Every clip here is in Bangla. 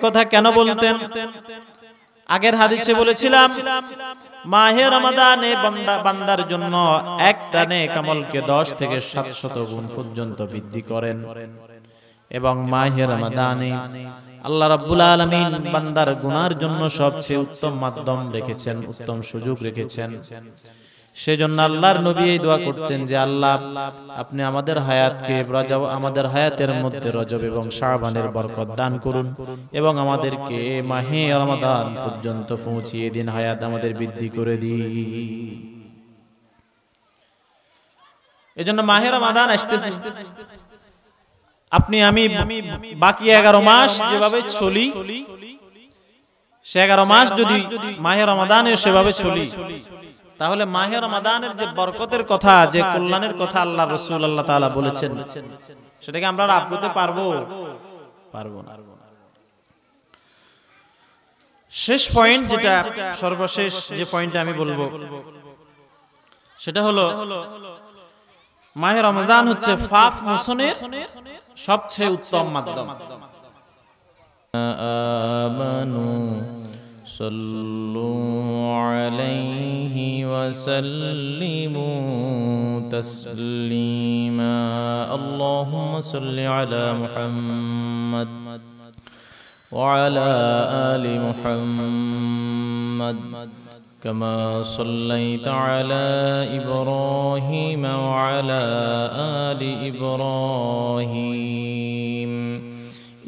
কথা কেন বলতেন? আগের হাদিসে বলেছিলাম মাহে রমাদানে বান্দার জন্য একটা নেক আমলকে 10 থেকে 700 গুণ পর্যন্ত বৃদ্ধি করেন। এবং মাহে রমাদানে আল্লাহ রাব্বুল আলামিন বান্দার গুনার জন্য সবচেয়ে উত্তম মাধ্যম রেখেছেন, উত্তম সুযোগ রেখেছেন। সেজন্য আল্লাহর নবী এই দোয়া করতেন যে আল্লাহ আপনি আমাদের হায়াতকে আমাদের হায়াতের মধ্যে রজব এবং শাবানের বরকত দান করুন এবং আমাদেরকে মাহে রমাদান পর্যন্ত পৌঁছিয়ে দিন, হায়াত আমাদের বৃদ্ধি করে দিন। এজন্য মাহে রমাদান আসতেছে, আপনি আমি বাকি 11 মাস যেভাবে চলি, সে 11 মাস যদি মাহে রমাদানে সেভাবে চলি, তাহলে মাহে রমাদানের যে বরকতের কথা, যে কল্যাণের কথা আল্লাহ রাসূল আল্লাহ তাআলা বলেছেন, সেটাকে আমরা লাভ করতে পারবো না। শেষ পয়েন্ট, যেটা সর্বশেষ যে পয়েন্টটা আমি বলবো, সেটা হলো মাহে রমজান হচ্ছে পাপ মোচনের সবচেয়ে উত্তম মাধ্যম। আমানু সাল্লু আলাইহি ওয়া সাল্লিমু তাসলিমা। আল্লাহুম্মা সাল্লি আলা মুহাম্মাদ ওয়া আলা আলি মুহাম্মাদ كما صليت على إبراهيم وعلى آل إبراهيم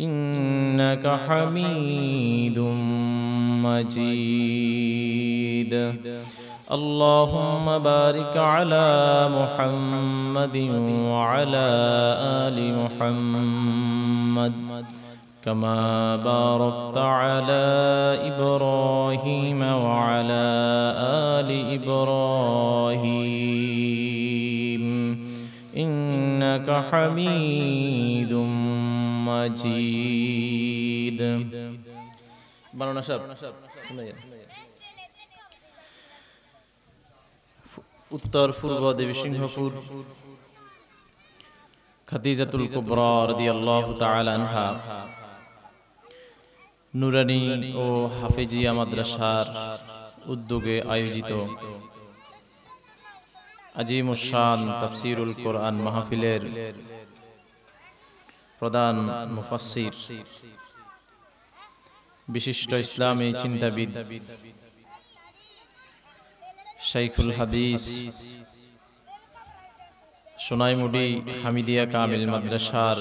إنك حميد مجيد. اللهم بارك على محمد وعلى آل محمد كما باركت على إبراهيم وعلى آل إبراهيم إنك حميد مجيد. উত্তর পূর্ব দেবীসিংহপুর খাদিজাতুল কুবরা রাদিয়াল্লাহু তাআলা আনহা নুরানি ও হাফেজিয়া মাদ্রাসার উদ্যোগে আয়োজিত আজিমুশ শান তাফসীরুল কোরআন মাহফিলের প্রধান মুফাসসির, বিশিষ্ট ইসলামী চিন্তাবিদ, শাইখুল হাদিস সোনাইমুড়ি হামিদিয়া কামিল মাদ্রাসার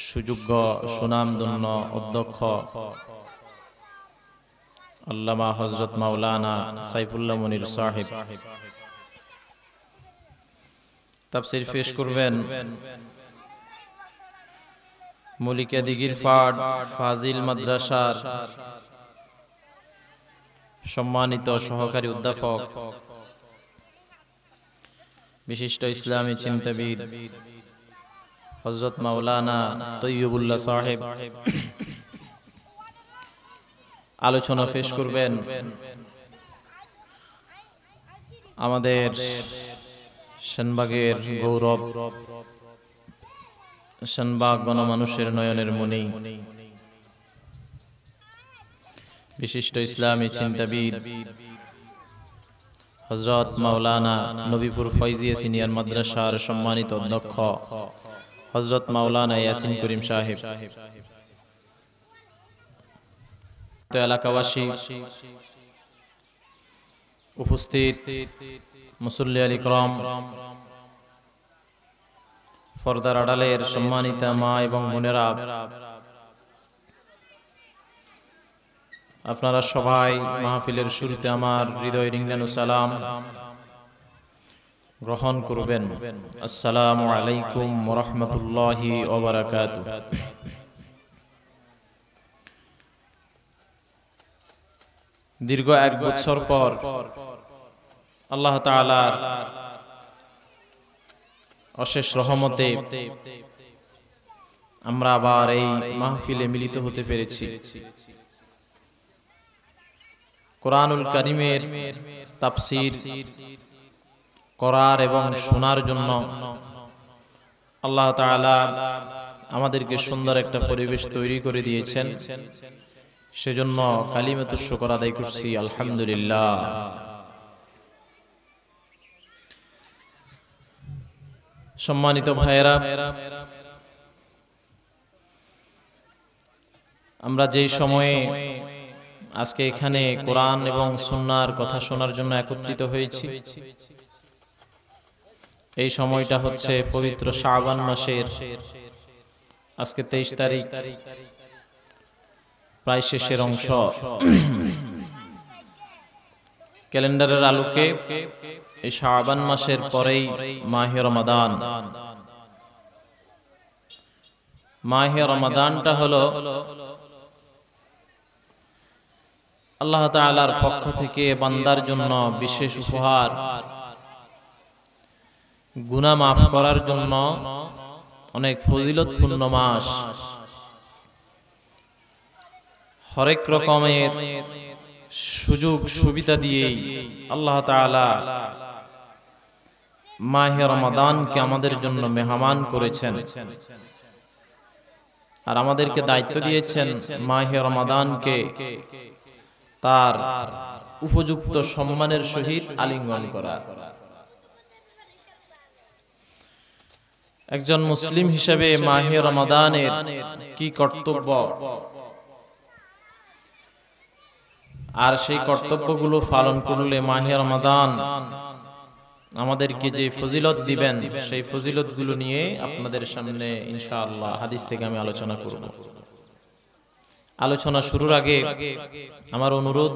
সুযোগ্য সুনামধন্য অধ্যক্ষ আল্লামা হযরত মাওলানা সাইফুল্লাহ মুনির সাহেব তাফসীর পেশ করবেন। মলিকা দিঘির পাড় ফাজিল মাদ্রাসার সম্মানিত সহকারী অধ্যাপক, বিশিষ্ট ইসলামী চিন্তাবিদ হযরত মাওলানা তৈয়বুল্লাহ সাহেব আলোচনা পেশ করবেন। আমাদের সেনবাগের গৌরব, সেনবাগ গণমানুষের নয়নের মণি, বিশিষ্ট ইসলামী চিন্তাবিদ হযরত মাওলানা নবীপুর ফয়জিয়া সিনিয়র মাদ্রাসার সম্মানিত অধ্যক্ষ হযরত মাওলানা ইয়াসিন করিম সাহেব, এলাকাবাসী, উপস্থিত মুসল্লি আল ইকরাম, পর্দার আড়ালের সম্মানিতা মা এবং বোনেরা, আপনারা সবাই মাহফিলের শুরুতে আমার হৃদয় রিংরানো সালাম গ্রহণ করবেন। আসসালামু আলাইকুম ওয়া রাহমাতুল্লাহি ওয়া বারাকাতুহু। দীর্ঘ 1 বছর পর আল্লাহ তাআলার অশেষ রহমতে আমরা আবার এই মাহফিলে মিলিত হতে পেরেছি। কোরআনুল কারীমের তাফসীর করার এবং শোনার জন্য আল্লাহ তাআলা আমাদেরকে সুন্দর একটা পরিবেশ তৈরি করে দিয়েছেন, সেজন্য কালিমাতুশ শুকর আদায় করছি আলহামদুলিল্লাহ। সম্মানিত ভাইয়েরা, আমরা যেই সময়ে আজকে এখানে কোরআন এবং সুন্নাহর কথা শোনার জন্য একত্রিত হয়েছি, এই সময়টা হচ্ছে পবিত্র শাবান মাসের আজকে 23 তারিখ, প্রায় শেষের অংশ। ক্যালেন্ডারের আলোকে এই শাবান মাসের পরেই মাহে রমাদান। মাহে রমাদানটা হলো আল্লাহ তাআলার পক্ষ থেকে বান্দার জন্য বিশেষ উপহার, গুনাহ মাফ করার জন্য অনেক ফজিলতপূর্ণ মাস। হরেক রকমের সুযোগ সুবিধা দিয়ে আল্লাহ তাআলা মাহে রমাদানকে আমাদের জন্য মেহমান করেছেন, আর আমাদেরকে দায়িত্ব দিয়েছেন মাহে রমাদানকে তার উপযুক্ত সম্মানের সহিত আলিঙ্গন করা। একজন মুসলিম হিসেবে মাহে রমাদানের কি কর্তব্য, আর সেই কর্তব্যগুলো পালন করলে মাহে রমাদান আমাদেরকে যে ফজিলত দিবেন, সেই ফজিলতগুলো নিয়ে আপনাদের সামনে ইনশাআল্লাহ হাদিস থেকে আমি আলোচনা করব। আলোচনা শুরুর আগে আমার অনুরোধ,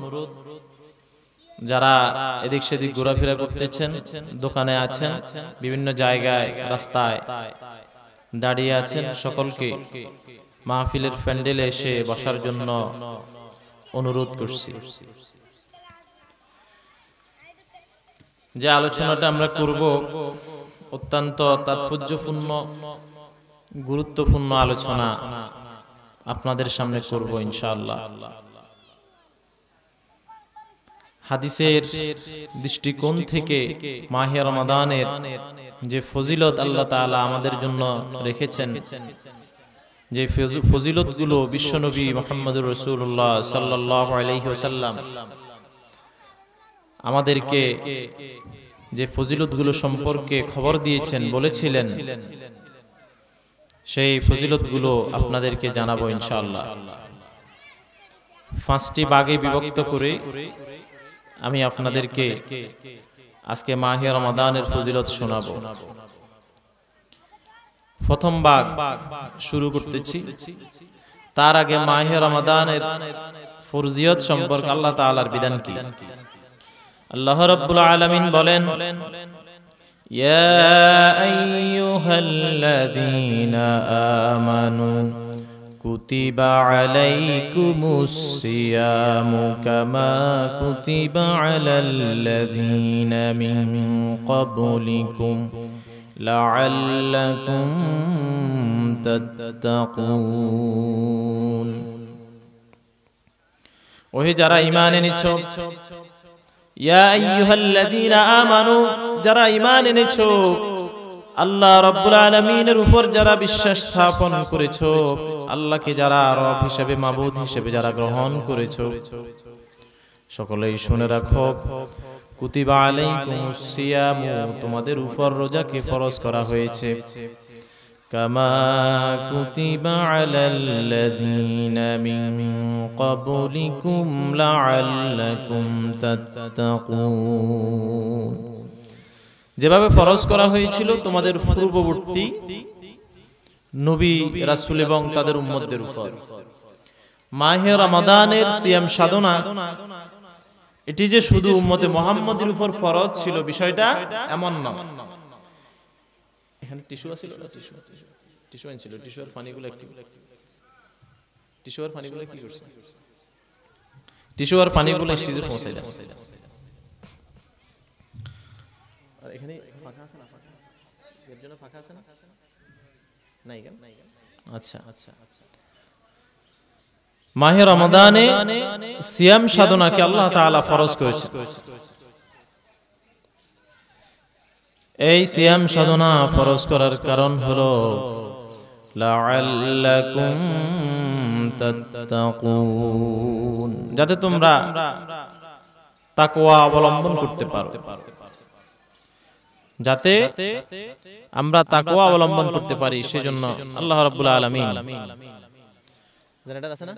যারা এদিক সেদিক ঘোরাফেরা করতেছেন, দোকানে আছেন, বিভিন্ন জায়গায় রাস্তায় দাঁড়িয়ে আছেন, সকলকে মাহফিলের প্যান্ডেলে এসে বসার জন্য অনুরোধ করছি। যে আলোচনাটা আমরা করব অত্যন্ত তাৎপর্যপূর্ণ, গুরুত্বপূর্ণ আলোচনা আপনাদের সামনে করব ইনশাআল্লাহ। হাদিসের দৃষ্টিকোণ থেকে মাহে রমাদানের যে ফজিলত আল্লাহ তাআলা আমাদের জন্য রেখেছেন, যে ফজিলতগুলো বিশ্বনবী মুহাম্মদুর রাসূলুল্লাহ সাল্লাল্লাহু আলাইহি ওয়াসাল্লাম আমাদেরকে যে ফজিলতগুলো সম্পর্কে খবর দিয়েছেন, বলেছিলেন, সেই ফজিলতগুলো আপনাদেরকে জানাবো ইনশাআল্লাহ। 5টি ভাগে বিভক্ত করে আমি আপনাদেরকে আজকে মাহে রমাদানের ফজিলত শোনাবো। প্রথম ভাগ শুরু করতেছি। তার আগে মাহে রমাদানের ফরজিয়ত সম্পর্কে আল্লাহ তাআলার বিধান কি। আল্লাহ রাব্বুল আলামিন বলেন, ইয়া আইয়ুহাল্লাযীনা আমানু কুতিবা আলাইকুমুস সিয়ামু কামা কুতিবা আলাল্লাযীনা মিন ক্বাবলিকুম লাআল্লাকুম তাত্তাকুন। ওহে যারা ঈমান এনেছো, ইয়া আইয়ুহাল্লাযীনা আমানু, যারা ঈমান এনেছো, আল্লাহ রাব্বুল আলামিনের উপর যারা বিশ্বাস স্থাপন করেছো, আল্লাহকে যারা রব হিসেবে, মাবুদ হিসেবে যারা গ্রহণ করেছো, সকলেই শুনে রাখো, কুতিবা আলাইকুমুস সিয়ামু, তোমাদের উপর রোজাকে ফরজ করা হয়েছে, কামা কুতিবা আলাল্লাযীনা মিন ক্বাবলিকুম লাআল্লাকুম তাত্তাকুন, যেভাবে ফরজ করা হয়েছিল তোমাদের পূর্ববর্তী নবী, রাসূল এবং তাদের উম্মতদের উপর। মাহে রমাদানের সিয়াম সাধনা, এটি যে শুধু উম্মতে মুহাম্মদের উপর ফরজ ছিল বিষয়টা এমন না। এখানে টিস্যু আছিল না? টিস্যু আনছিল, টিস্যুর পানিগুলো একটু, টিস্যুর পানিগুলো কি করছে? টিস্যুর পানিগুলো স্টেজে পৌঁছাই দাও। আর এখানে ফাঁকা আছে না? এর জন্য ফাঁকা আছে না? নাই কেন? আচ্ছা আচ্ছা আচ্ছা। মাহে রমাদানে সিয়াম সাধনাকে আল্লাহ তাআলা ফরজ করেছেন। এই সিয়াম সাধনা ফরজ করার কারণ হলো লাআল্লাকুম তাত্তাকুন, যাতে তোমরা তাকওয়া অবলম্বন করতে পারো, যাতে আমরা তাকওয়া অবলম্বন করতে পারি। সেজন্য আল্লাহ রাব্বুল আলামিন জেনারেটর আছে না,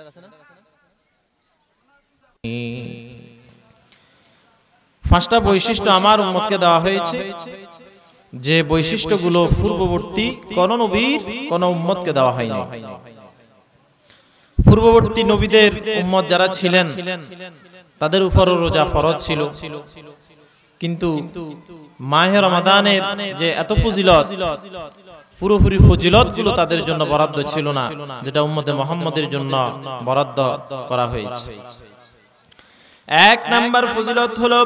পাঁচটা বৈশিষ্ট্য আমার উম্মতকে দেওয়া হয়েছে, যে বৈশিষ্ট্যগুলো পূর্ববর্তী কোন নবীর কোন উম্মতকে দেওয়া হয়নি। পূর্ববর্তী নবীদের উম্মত যারা ছিলেন তাদের উপরও রোজা ফরজ ছিল, কিন্তু মাহে রমাদানের যে এত ফজিলত, পুরোপুরি ফজিলতগুলো তাদের জন্য বরাদ্দ ছিল না, যেটা উম্মতে মুহাম্মদের জন্য বরাদ্দ করা হয়েছে। এক নাম্বার ফজিলত হলো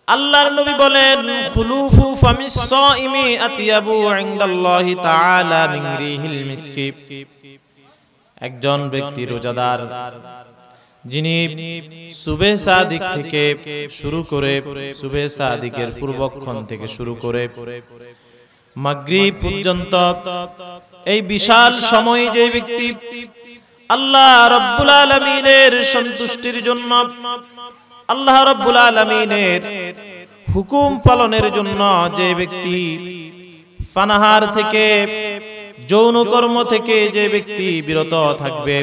আল্লাহর নবী বলেন, খুলুফু ফামিস সাইমি আতিয়াবু ইনদাল্লাহি তাআলা মিন রিহিল মিসকি। একজন ব্যক্তি রোজাদার যিনি সুবহে সাদিক থেকে শুরু করে, সুবহে সাদিকের পূর্বক্ষণ থেকে শুরু করে মাগরিব পর্যন্ত এই বিশাল সময় যে ব্যক্তি আল্লাহ রাব্বুল আলামিনের সন্তুষ্টির জন্য, আল্লাহ রাব্বুল আলামিনের হুকুম পালনের জন্য যে ব্যক্তি পানাহার থেকে, যৌন কর্ম থেকে যে ব্যক্তি বিরত থাকবে,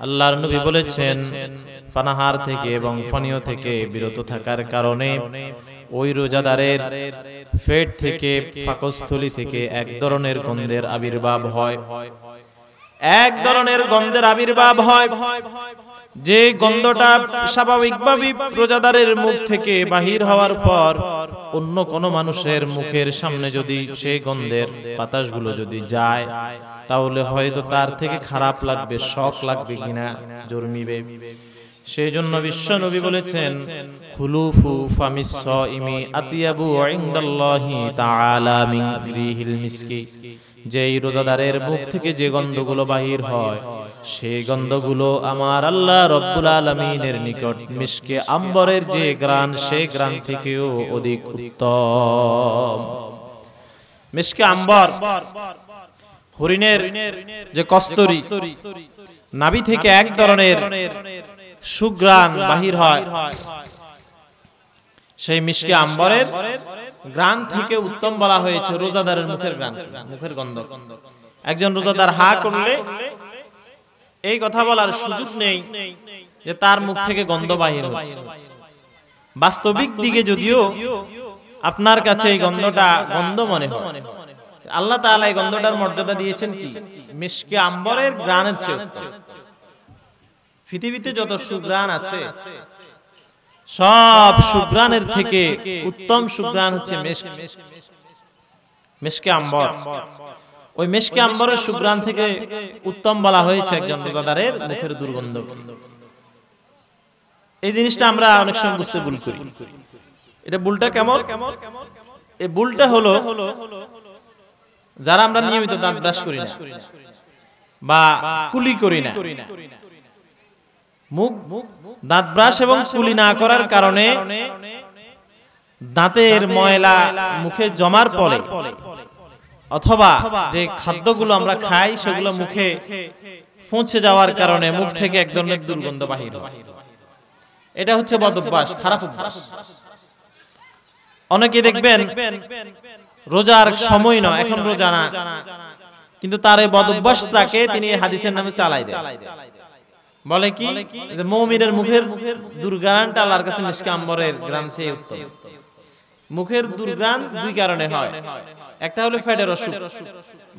আল্লাহর নবী বলেছেন পানাহার থেকে এবং পানীয় থেকে বিরত থাকার কারণে ওই রোজাদারের পেট থেকে, পাকস্থলী থেকে এক ধরনের গন্ধের আবির্ভাব হয়, এক ধরনের গন্ধের আবির্ভাব হয়, যে গন্ধটা স্বাভাবিকভাবে রোজাদারের মুখ থেকে বাহির হওয়ার পর অন্য কোন মানুষের মুখের সামনে যদি সেই গন্ধের বাতাসগুলো যদি যায়, তাহলে হয়তো তার থেকে খারাপ লাগবে, শক লাগবে কিনা, জর্মিবে। সেই জন্য বিশ্ব নবী বলেছেন, খুলুফু ফামিস সাইমি আতিয়াবু ইনদাল্লাহি তাআলা মিন রিহিল মিসকি। যে রোজাদারের মুখ থেকে যে গন্ধগুলো বাহির হয়, সেই গন্ধগুলো আমার আল্লাহ রাব্বুল আলামিনের নিকট মিশকে আম্বরের যে ঘ্রাণ, সেই ঘ্রাণ থেকেও অধিক উত্তম। মিশকে আম্বর, হরিণের যে কস্তুরী, নাভি থেকে এক ধরনের সুঘ্রাণ বাহির হয়, সেই মিশকে আম্বরের ঘ্রাণ থেকে উত্তম বলা হয়েছে রোজাদারের মুখের ঘ্রাণ, মুখের গন্ধ। একজন রোজাদার হা করলে এই কথা বলার সুযোগ নেই যে তার মুখ থেকে গন্ধ বাহির হচ্ছে। বাস্তবিক দিকে যদিও আপনার কাছে এই গন্ধটা গন্ধ মনে হয়, আল্লাহ তাআলা এই গন্ধটার মর্যাদা দিয়েছেন কি মিশকে আম্বরের ঘ্রাণের চেয়ে। পৃথিবীতে যত সুঘ্রাণ আছে, সব সুঘ্রাণের থেকে উত্তম সুঘ্রাণ হচ্ছে মিশকে আম্বর। ওই মিশকে আম্বরের সুঘ্রাণ থেকে উত্তম বলা হয়েছে একজন রোজাদারের মুখের দুর্গন্ধ। এই জিনিসটা আমরা অনেক সময় বুঝতে ভুল করি। এটা ভুলটা কেমন? এই ভুলটা হলো, যারা আমরা নিয়মিত দাঁত ব্রাশ করি না বা কুলি করি না, মুখ দাঁত ব্রাশ এবং কুলি না করার কারণে দাঁতের ময়লা মুখে জমার ফলে, অথবা যে খাদ্যগুলো আমরা খাই সেগুলো মুখে পৌঁছে যাওয়ার কারণে মুখ থেকে এক ধরনের দুর্গন্ধ বাহির হয়। এটা হচ্ছে বদ অভ্যাস, খারাপ অভ্যাস। অনেকে দেখবেন রোজার সময় নয়, এখন রোজা না, কিন্তু তার এই বদ অভ্যাসটাকে তিনি হাদিসের নামে চালাই দেন। বলে কি যে মুমিনের মুখের দুর্ঘ্রাণটা আল্লাহর কাছে মিশকে আম্বরের ঘ্রাণ চেয়ে উত্তম। মুখের দুর্ঘ্রাণ দুই কারণে হয়। একটা হলো পেটের অসুখ,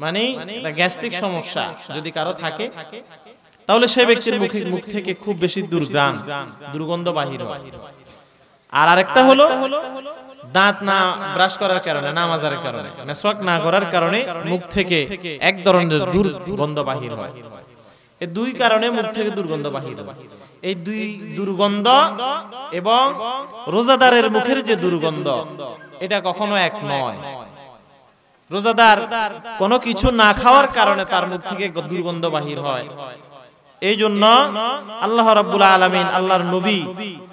মানে গ্যাস্ট্রিক সমস্যা যদি কারো থাকে, তাহলে সেই ব্যক্তির মুখ থেকে খুব বেশি দুর্ঘ্রাণ, দুর্গন্ধ বাহির হয়। আর আরেকটা হলো দাঁত না ব্রাশ করার কারণে, নামাজের কারণে, মেসওয়াক না করার কারণে মুখ থেকে এক ধরনের দুর্গন্ধ বাহির হয়। এই দুই কারণে মুখ থেকে দুর্গন্ধ বাহির হয়। এই দুই দুর্গন্ধ এবং রোজাদারের মুখের যে দুর্গন্ধ, এটা কখনো এক নয়। রোজাদার কোনো কিছু না খাওয়ার কারণে তার মুখ থেকে দুর্গন্ধ বাহির হয়। এই জন্য আল্লাহ রাব্বুল আলামিন, আল্লাহর নবী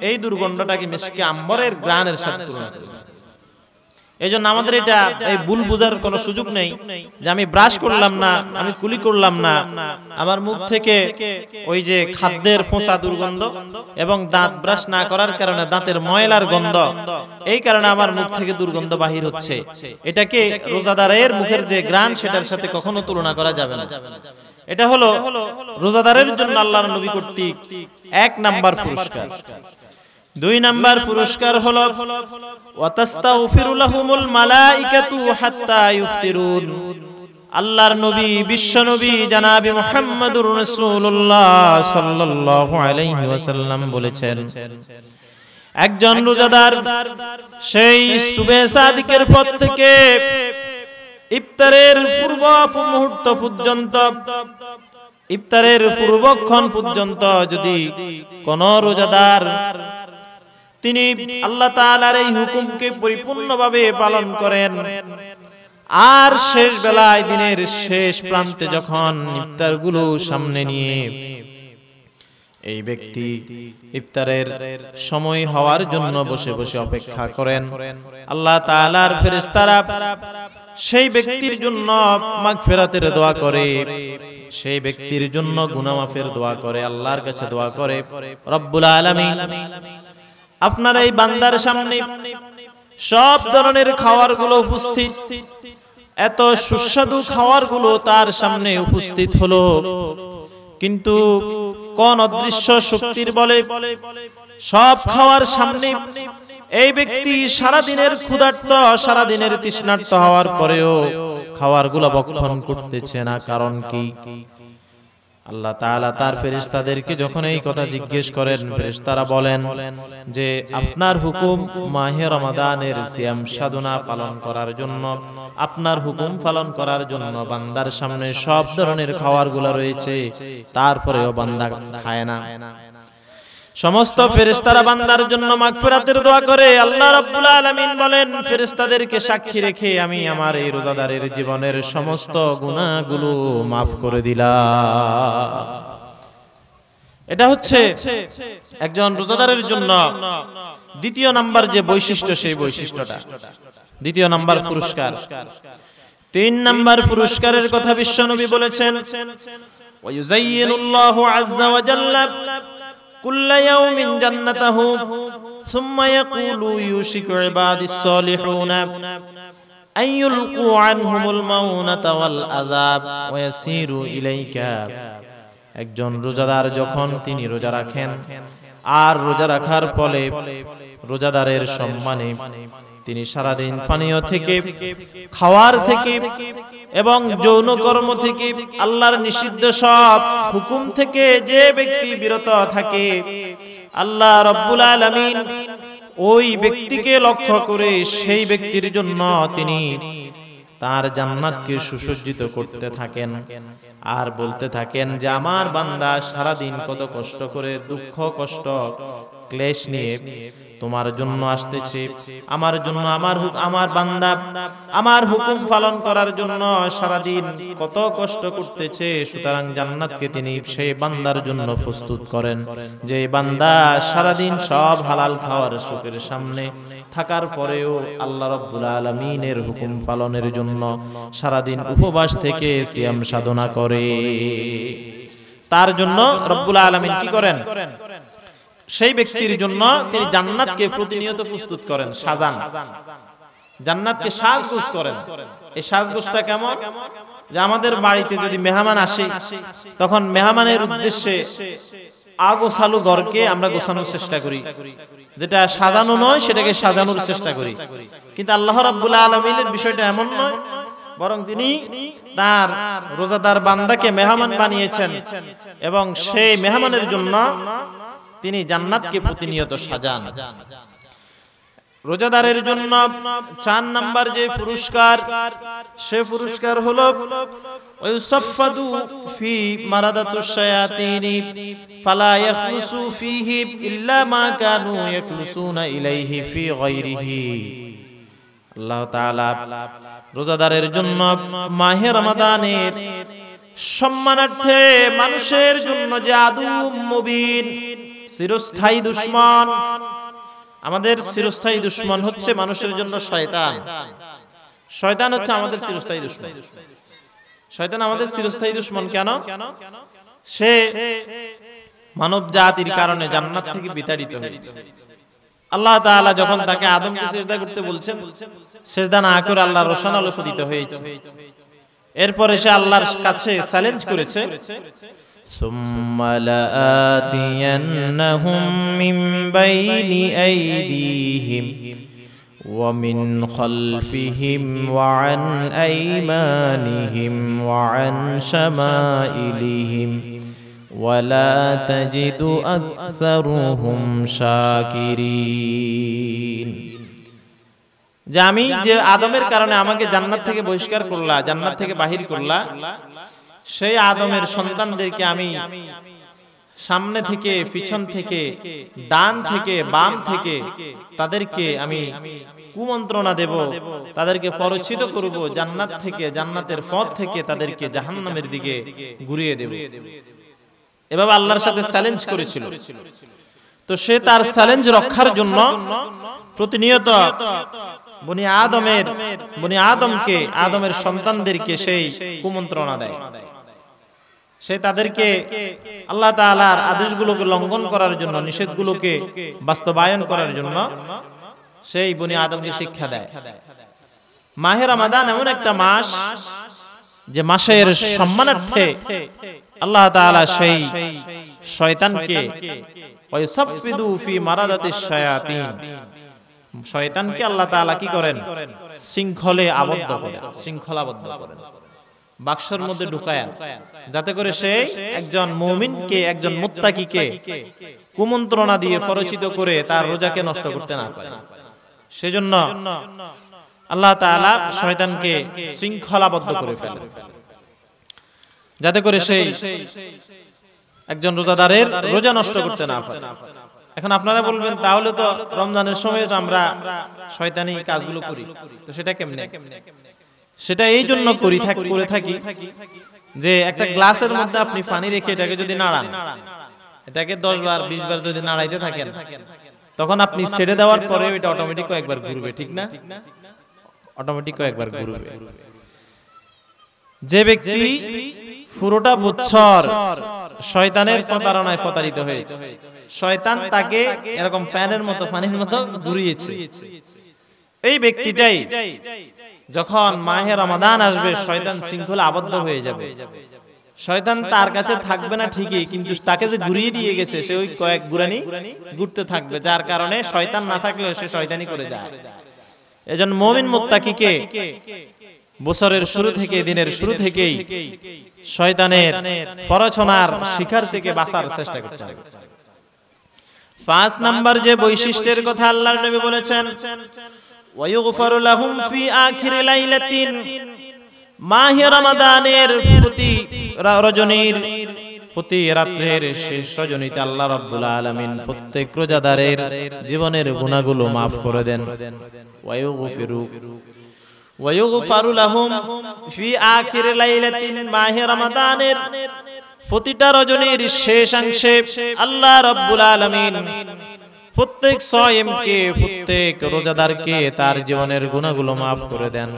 এই দুর্গন্ধটাকে মিশকে আম্বরের ঘ্রাণের সাথে তুলনা করেছেন। এইজন্য আমাদের এটা এই ভুল বোঝার কোনো সুযোগ নেই যে আমি ব্রাশ করলাম না, আমি কুলি করলাম না, আমার মুখ থেকে ওই যে খাদ্যের পচা দুর্গন্ধ এবং দাঁত ব্রাশ না করার কারণে দাঁতের ময়লার গন্ধ, এই কারণে আমার মুখ থেকে দুর্গন্ধ বাহির হচ্ছে, এটাকে রোজাদারের মুখের যে ঘ্রাণ সেটার সাথে কখনো তুলনা করা যাবে না। এটা হলো রোজাদারের জন্য আল্লাহর নবী কর্তৃক 1 নাম্বার পুরস্কার। 2 নাম্বার পুরস্কার হলো ওয়াতাস্তাগফিরু লাহুমুল মালাইকাতু হাত্তা ইফতিরুন। আল্লাহর নবী বিশ্ব নবী জনাবে মুহাম্মদুর রাসূলুল্লাহ সাল্লাল্লাহু আলাইহি ওয়াসাল্লাম বলেছেন, একজন রোজাদার সেই সুবহে সাদিকের পর থেকে ইফতারের পূর্ব মুহূর্ত পর্যন্ত, ইফতারের পূর্বক্ষণ পর্যন্ত যদি কোন রোজাদার তিনি আল্লাহ তাআলার এই হুকুমকে পরিপূর্ণভাবে পালন করেন, আর শেষ বেলায় দিনের শেষ প্রান্তে যখন ইফতারগুলো সামনে নিয়ে এই ব্যক্তি ইফতারের সময় হওয়ার জন্য বসে বসে অপেক্ষা করেন, আল্লাহ তাআলার ফেরেশতারা সেই ব্যক্তির জন্য মাগফিরাতের দোয়া করে, সেই ব্যক্তির জন্য গুনাহ মাফের দোয়া করে, আল্লাহর কাছে দোয়া করে, রব্বুল আলামিন আপনার এই বান্দার সামনে সব ধরনের খাবারগুলো উপস্থিত, এত সুস্বাদু খাবারগুলো তার সামনে উপস্থিত হলো, কিন্তু কোন অদৃশ্য শক্তির বলে সব খাওয়ার সামনে এই ব্যক্তি সারা দিনের ক্ষুধার্ত, সারা দিনের তৃষ্ণার্ত হওয়ার পরেও খাবারগুলো ভক্ষণ করতেছে না, কারণ কি? আল্লাহ তাআলা তার ফেরেশতাদেরকে যখন এই কথা জিজ্ঞেস করেন, ফেরেশতারা বলেন যে আপনার হুকুম মাহে রমাদানের সিয়াম সাধনা পালন করার জন্য, আপনার হুকুম পালন করার জন্য বান্দার সামনে সব ধরনের খাবারগুলো রয়েছে, তারপরেও বান্দা খায় না। সমস্ত ফেরেশতারা বান্দার জন্য মাগফিরাতের দোয়া করে। আল্লাহ রাব্বুল আলামিন বলেন, ফেরেশতাদেরকে সাক্ষী রেখে আমি আমার এই রোজাদারের জীবনের সমস্ত গুনাহগুলো maaf করে দিলাম। এটা হচ্ছে একজন রোজাদারের জন্য দ্বিতীয় নাম্বার যে বৈশিষ্ট্য, সেই বৈশিষ্ট্যটা, দ্বিতীয় নাম্বার পুরস্কার। 3 নাম্বার পুরস্কারের কথা বিশ্বনবী বলেছেন, ওয়া ইউযায়্যিনুল্লাহু আযজা ওয়া জাল্লা كل يوم جنته ثم يقول يوشك عبادي الصالحون أن يلقوا عنهم المؤونة والعذاب ويسيروا إليك। একজন রোজাদার যখন তিনি রোজা রাখেন, আর রোজা রাখার ফলে রোজাদারের সম্মানে তিনি সারাদিন পানীয় থেকে, খাওয়ার থেকে এবং যৌন কর্ম থেকে, আল্লাহর নিষিদ্ধ সব হুকুম থেকে যে ব্যক্তি বিরত থাকে, আল্লাহ রাব্বুল আলামিন ওই ব্যক্তিকে লক্ষ্য করে সেই ব্যক্তির জন্য তিনি তার জান্নাতকে সুসজ্জিত করতে থাকেন, আর বলতে থাকেন যে আমার বান্দা সারাদিন কত কষ্ট করে, দুঃখ কষ্ট ক্লেশ নিয়ে তোমার জন্য আসতেছে, আমার জন্য, আমার বান্দা আমার হুকুম পালন করার জন্য সারাদিন কত কষ্ট করতেছে। সুতরাং জান্নাতকে তিনি সেই বান্দার জন্য প্রস্তুত করেন, যে বান্দা সারাদিন সব হালাল খাওয়ার সুখের সামনে থাকার পরেও আল্লাহ রাব্বুল আলামিনের হুকুম পালনের জন্য সারাদিন উপবাস থেকে সিয়াম সাধনা করে, তার জন্য রব্বুল আলামিন কি করেন? সেই ব্যক্তির জন্য তিনি জান্নাতকে প্রতিনিয়ত প্রস্তুত করেন, সাজান, জান্নাতকে সাজগোজ করেন। এই সাজগোজটা কেমন? যে আমাদের বাড়িতে যদি মেহমান আসে, তখন মেহমানের উদ্দেশ্যে আগোছালো ঘরকে আমরা গোছানোর চেষ্টা করি, যেটা সাজানো নয় সেটাকে সাজানোর চেষ্টা করি। কিন্তু আল্লাহ রাব্বুল আলামিনের বিষয়টা এমন নয়, বরং তিনি তার রোজাদার বান্দাকে মেহমান বানিয়েছেন এবং সেই মেহমানের জন্য তিনি জান্নাতকে প্রতিনিয়ত সাজান। রোজাদারের জন্য 4 নাম্বার যে পুরস্কার, সে পুরস্কার হলো ওয়ায়ুসাফফাদু ফি মারাদাতুশ শায়াতিনি ফালা ইয়াখলুসু ফীহি ইল্লা মা কানু ইয়াখলুসুনা ইলাইহি ফি গায়রিহি। আল্লাহ তাআলা রোজাদারের জন্য মাহে রমাদানের সম্মানার্থে মানুষের জন্য যে আদু মুবিন, চিরস্থায়ী দুশমন, আমাদের চিরস্থায়ী দুশমন হচ্ছে মানুষের জন্য শয়তান। শয়তান হচ্ছে আমাদের চিরস্থায়ী দুশমন। শয়তান আমাদের চিরস্থায়ী দুশমন কেন? সে মানব জাতির কারণে জান্নাত থেকে বিতাড়িত হয়েছে। আল্লাহ তাআলা যখন তাকে আদমকে সিজদা করতে বলছেন, সিজদা না করে আল্লাহর রোশনালো পতিত হয়েছে। এরপরে সে আল্লাহর কাছে চ্যালেঞ্জ করেছে, সুম্মা লাআতিয়ান্নাহুম মিন বাইনি আইদিহিম ওয়া মিন খালফিহিম ওয়া আন আইমানিহিম ওয়া আন শামাইলিহিম ওয়ালা তাজিদু আকসারুহুম শাকিরিন। যে আমি যে আদমের কারণে আমাকে জান্নাত থেকে বহিষ্কার করলা, জান্নাত থেকে বাহির করলা, সেই আদমের সন্তানদেরকে আমি সামনে থেকে, পিছন থেকে, ডান থেকে, বাম থেকে তাদেরকে আমি কুমন্ত্রণা দেব, তাদেরকে পরিচিত করব, জান্নাত থেকে, জান্নাতের পথ থেকে তাদেরকে জাহান্নামের দিকে ঘুরিয়ে দেব। এভাবে আল্লাহর সাথে চ্যালেঞ্জ করেছিল। তো সে তার চ্যালেঞ্জ রক্ষার জন্য প্রতিনিয়ত বনি আদমকে, আদমের সন্তানদেরকে সেই কুমন্ত্রণা দেয়। সে তাদেরকে আল্লাহ তাআলার আদেশগুলোকে লঙ্ঘন করার জন্য, নিষেধগুলোকে বাস্তবায়ন করার জন্য সেই বনি আদমকে শিক্ষা দেয়। মাহে রমাদান এমন একটা মাস যে মাসের সম্মানার্থে আল্লাহ তাআলা সেই শয়তানকে ওয়াইসাফিদু ফি মারাদাতিশ শায়াতিন, শয়তানকে আল্লাহ তাআলা কি করেন? শৃঙ্খলে আবদ্ধ করেন, শৃঙ্খলাবদ্ধ করেন, বাক্সের মধ্যে ঢুকায়েন, যাতে করে সে একজন মুমিনকে, একজন মুত্তাকিকে কুমন্ত্রণা দিয়ে পরিচিত করে তার রোজাকে নষ্ট করতে না পারে। সেজন্য আল্লাহ তাআলা শয়তানকে শৃঙ্খলাবদ্ধ করে ফেলেন, যাতে করে সেই একজন রোজাদারের রোজা নষ্ট করতে না পারে। এখন আপনারা বলবেন, তাহলে তো রমজানের সময় তো আমরা শয়তানি কাজগুলো করি, তো সেটা কেমনে? সেটা এই জন্য করে থাকি যে একটা গ্লাসের মধ্যে আপনি পানি রেখে এটাকে যদি নাড়ান, এটাকে 10 বার 20 বার যদি নাড়াইতে থাকেন, তখন আপনি ছেড়ে দেওয়ার পরে এটা অটোমেটিক কয়েকবার ঘুরবে, ঠিক না? অটোমেটিক কয়েকবার ঘুরবে। যে ব্যক্তি পুরোটা বছর শয়তানের প্রতারণায় প্রতারিত হয়েছে, শয়তান তাকে এরকম ফ্যানের মতো, পানির মতো ঘুরিয়েছে, এই ব্যক্তিটাই যখন মাহে রমাদান আসবে শয়তান শৃঙ্খলা আবদ্ধ হয়ে যাবে। শয়তান তার কাছে থাকবে না ঠিকই, কিন্তু তাকে যে ঘুরিয়ে দিয়ে গেছে সে ওই কয়েক ঘুরানি ঘুরতে থাকবে, যার কারণে শয়তান না থাকলেও সে শয়তানি করে যায়। এজন্য মুমিন মুত্তাকিকে বছরের শুরু থেকে, দিনের শুরু থেকেই শয়তানের প্ররোচনার শিকার থেকে বাঁচার চেষ্টা করতে হবে। 5 নাম্বার যে বৈশিষ্ট্যের কথা আল্লাহর নবী বলেছেন, ওয়ায়ুগফারু লাহুম ফি আখিরি লাইলাতিন, মাহে রমাদানের প্রতি রাতের শেষ রজনীতে আল্লাহ রাব্বুল আলামিন প্রত্যেক রোজাদারের জীবনের গুনাহগুলো maaf করে দেন। ওয়ায়ুগফারু লাহুম ফি আখিরি লাইলাতিন, মাহে রমাদানের প্রতিটা রজনীর শেষাংশে আল্লাহ রাব্বুল আলামিন প্রত্যেক সায়েমকে, প্রত্যেক রোজাদারকে তার জীবনের গুনাহগুলো maaf করে দেন।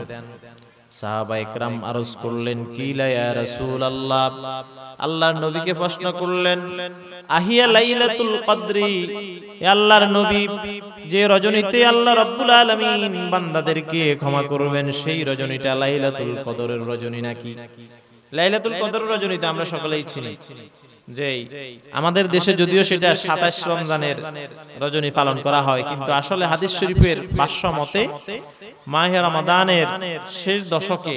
সাহাবায়ে কেরাম আরজ করলেন, কিলা ইয়া রাসূলুল্লাহ, আল্লাহর নবীকে প্রশ্ন করলেন, আহিয়া লাইলাতুল কদরি, হে আল্লাহর নবী, যে রজনীতে আল্লাহ রাব্বুল আলামিন বান্দাদেরকে ক্ষমা করবেন সেই রজনীটা লাইলাতুল কদরের রজনী নাকি? লাইলাতুল কদরের রজনীতে আমরা সকলেই চিনি যে আমাদের দেশে যদিও সেটা 27 রমজানের রজনী পালন করা হয়, কিন্তু আসলে হাদিস শরীফের ভাষ্য মতে মাহে রমাদানের শেষ দশকে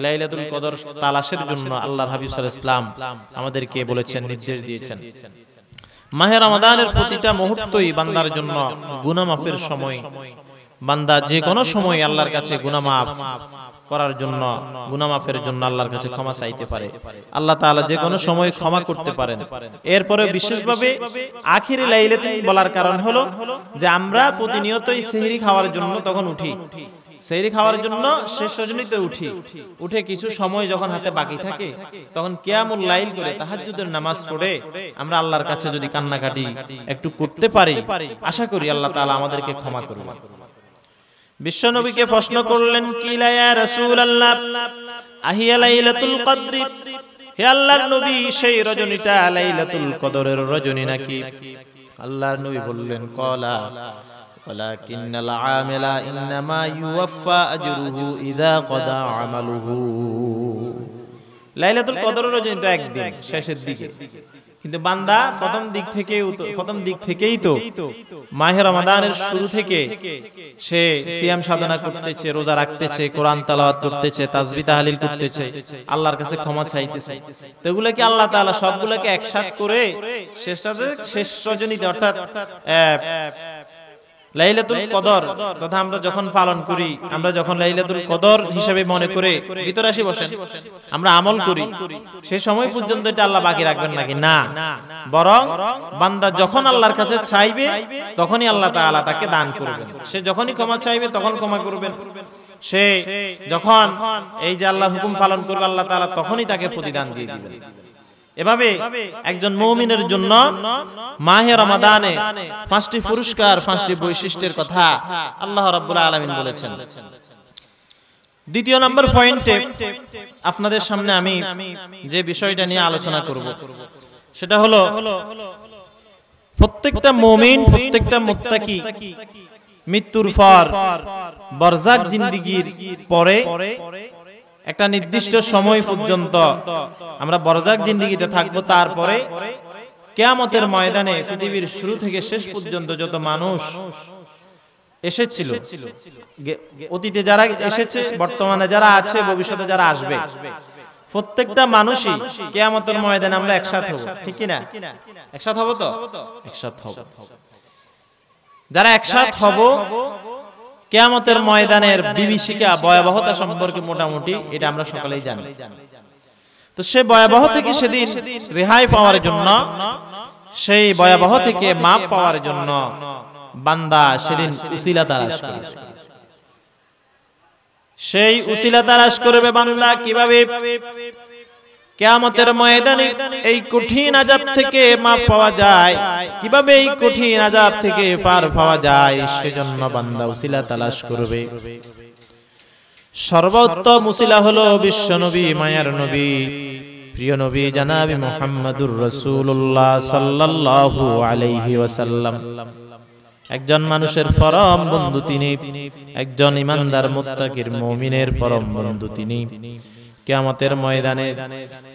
লাইলাতুল কদর তালাশের জন্য আল্লাহর হাবিব সাল্লাল্লাহু আলাইহি ওয়াসাল্লাম আমাদেরকে বলেছেন, নির্দেশ দিয়েছেন। মাহে রমাদানের প্রতিটা মুহূর্তই বান্দার জন্য গুনাহ মাফের সময়। বান্দা যে কোনো সময় আল্লাহর কাছে গুনাহ মাফ করার জন্য, গুনাহ মাফের জন্য আল্লাহর কাছে ক্ষমা চাইতে পারে। আল্লাহ তাআলা যে কোনো সময় ক্ষমা করতে পারেন। এরপরে বিশেষভাবে আখিরি লাইলাতুল বলার কারণ হলো যে আমরা প্রতিনিয়তই সেহরি খাওয়ার জন্য তখন উঠি, সেহরি খাওয়ার জন্য শেষ রজনীতে উঠে কিছু সময় যখন হাতে বাকি থাকে তখন কিয়ামুল লাইল করে তাহাজ্জুদের নামাজ পড়ে আমরা আল্লাহর কাছে যদি কান্নাকাটি একটু করতে পারি, আশা করি আল্লাহ তাআলা আমাদেরকে ক্ষমা করবেন। বিশ্ব নবীকে প্রশ্ন করলেন, কিলা ইয়া রাসূলুল্লাহ আহিয়া লাইলাতুল কদর, হে আল্লাহর নবী সেই রজনীটা লাইলাতুল কদরের রজনী নাকি? আল্লাহর নবী বললেন, কলা ওয়ালাকিন্নাল আমিলা ইন্নামা ইউওয়াফা আজরুহু ইযা ক্বাদা আমালুহু। লাইলাতুল কদরের রজনী তো একদিন শেষের দিকে, কিন্তু বান্দা প্রথম দিক থেকেই তো মাহে রমাদানের শুরু থেকে সে সিয়াম সাধনা করতেছে, রোজা রাখতেছে, কোরআন তেলাওয়াত করতেছে, তাসবিহ তাহলিল করতেছে, আল্লাহর কাছে ক্ষমা চাইতেছে। তো এগুলা কি আল্লাহ তাআলা সবগুলোকে একসাথে করে শেষ রজনীতে অর্থাৎ লাইলাতুল কদর তথা আমরা যখন পালন করি, আমরা যখন লাইলাতুল কদর হিসেবে মনে করে ভিতরে আসি বসেন আমরা আমল করি, সেই সময় পর্যন্ত এটা আল্লাহ বাকি রাখবেন নাকি? না, বরং বান্দা যখন আল্লাহর কাছে চাইবে তখনই আল্লাহ তাআলা তাকে দান করবেন। সে যখনই ক্ষমা চাইবে তখন ক্ষমা করবেন। সে যখন এই যে আল্লাহর হুকুম পালন করবে আল্লাহ তাআলা তখনই তাকে প্রতিদান দিয়ে দিবেন। এভাবে একজন মুমিনের জন্য মাহে রমাদানে 5টি পুরস্কার, 5টি বৈশিষ্ট্যের কথা আল্লাহ রাব্বুল আলামিন বলেছেন। দ্বিতীয় নম্বর পয়েন্টে আপনাদের সামনে আমি যে বিষয়টা নিয়ে আলোচনা করব সেটা হলো প্রত্যেকটা মুমিন, প্রত্যেকটা মুত্তাকি মৃত্যুর পর বরজাক জিন্দেগীর পরে একটা নির্দিষ্ট সময় পর্যন্ত আমরা বরজাক জিন্দেগিতে থাকবো। তারপরে কিয়ামতের ময়দানে পৃথিবীর শুরু থেকে শেষ পর্যন্ত যত মানুষ এসেছিল, অতীতে যারা এসেছে, বর্তমানে যারা আছে, ভবিষ্যতে যারা আসবে, প্রত্যেকটা মানুষই কিয়ামতের ময়দানে আমরা একসাথে হব। ঠিক কি না? একসাথে হব তো? একসাথে হব। যারা একসাথে হব কিয়ামতের ময়দানের বিভীষিকা, ভয়াবহতা সম্পর্কে মোটামুটি এটা আমরা সকলেই জানি। তো সেই ভয়াবহ থেকে সেদিন রেহাই পাওয়ার জন্য, সেই ভয়াবহ থেকে মাপ পাওয়ার জন্য বান্দা সেদিন উসিলা তালাশ করবে। সেই উসিলা তালাশ করবে বান্দা কিভাবে কিয়ামতের ময়দানে এই কঠিন আযাব থেকে মাপ পাওয়া যায়, কিভাবে এই কঠিন আযাব থেকে পার পাওয়া যায়, সেজন্য বান্দা উসিলা তালাশ করবে। সর্বোত্তম উসিলা হলো বিশ্ব নবী, মায়ার নবী, প্রিয় নবী জনাবে মুহাম্মদুর রাসূলুল্লাহ সাল্লাল্লাহু আলাইহি ওয়াসাল্লাম। একজন মানুষের পরম বন্ধু তিনি, একজন ঈমানদার মুত্তাকির মুমিনের পরম বন্ধু তিনি। কিয়ামতের ময়দানে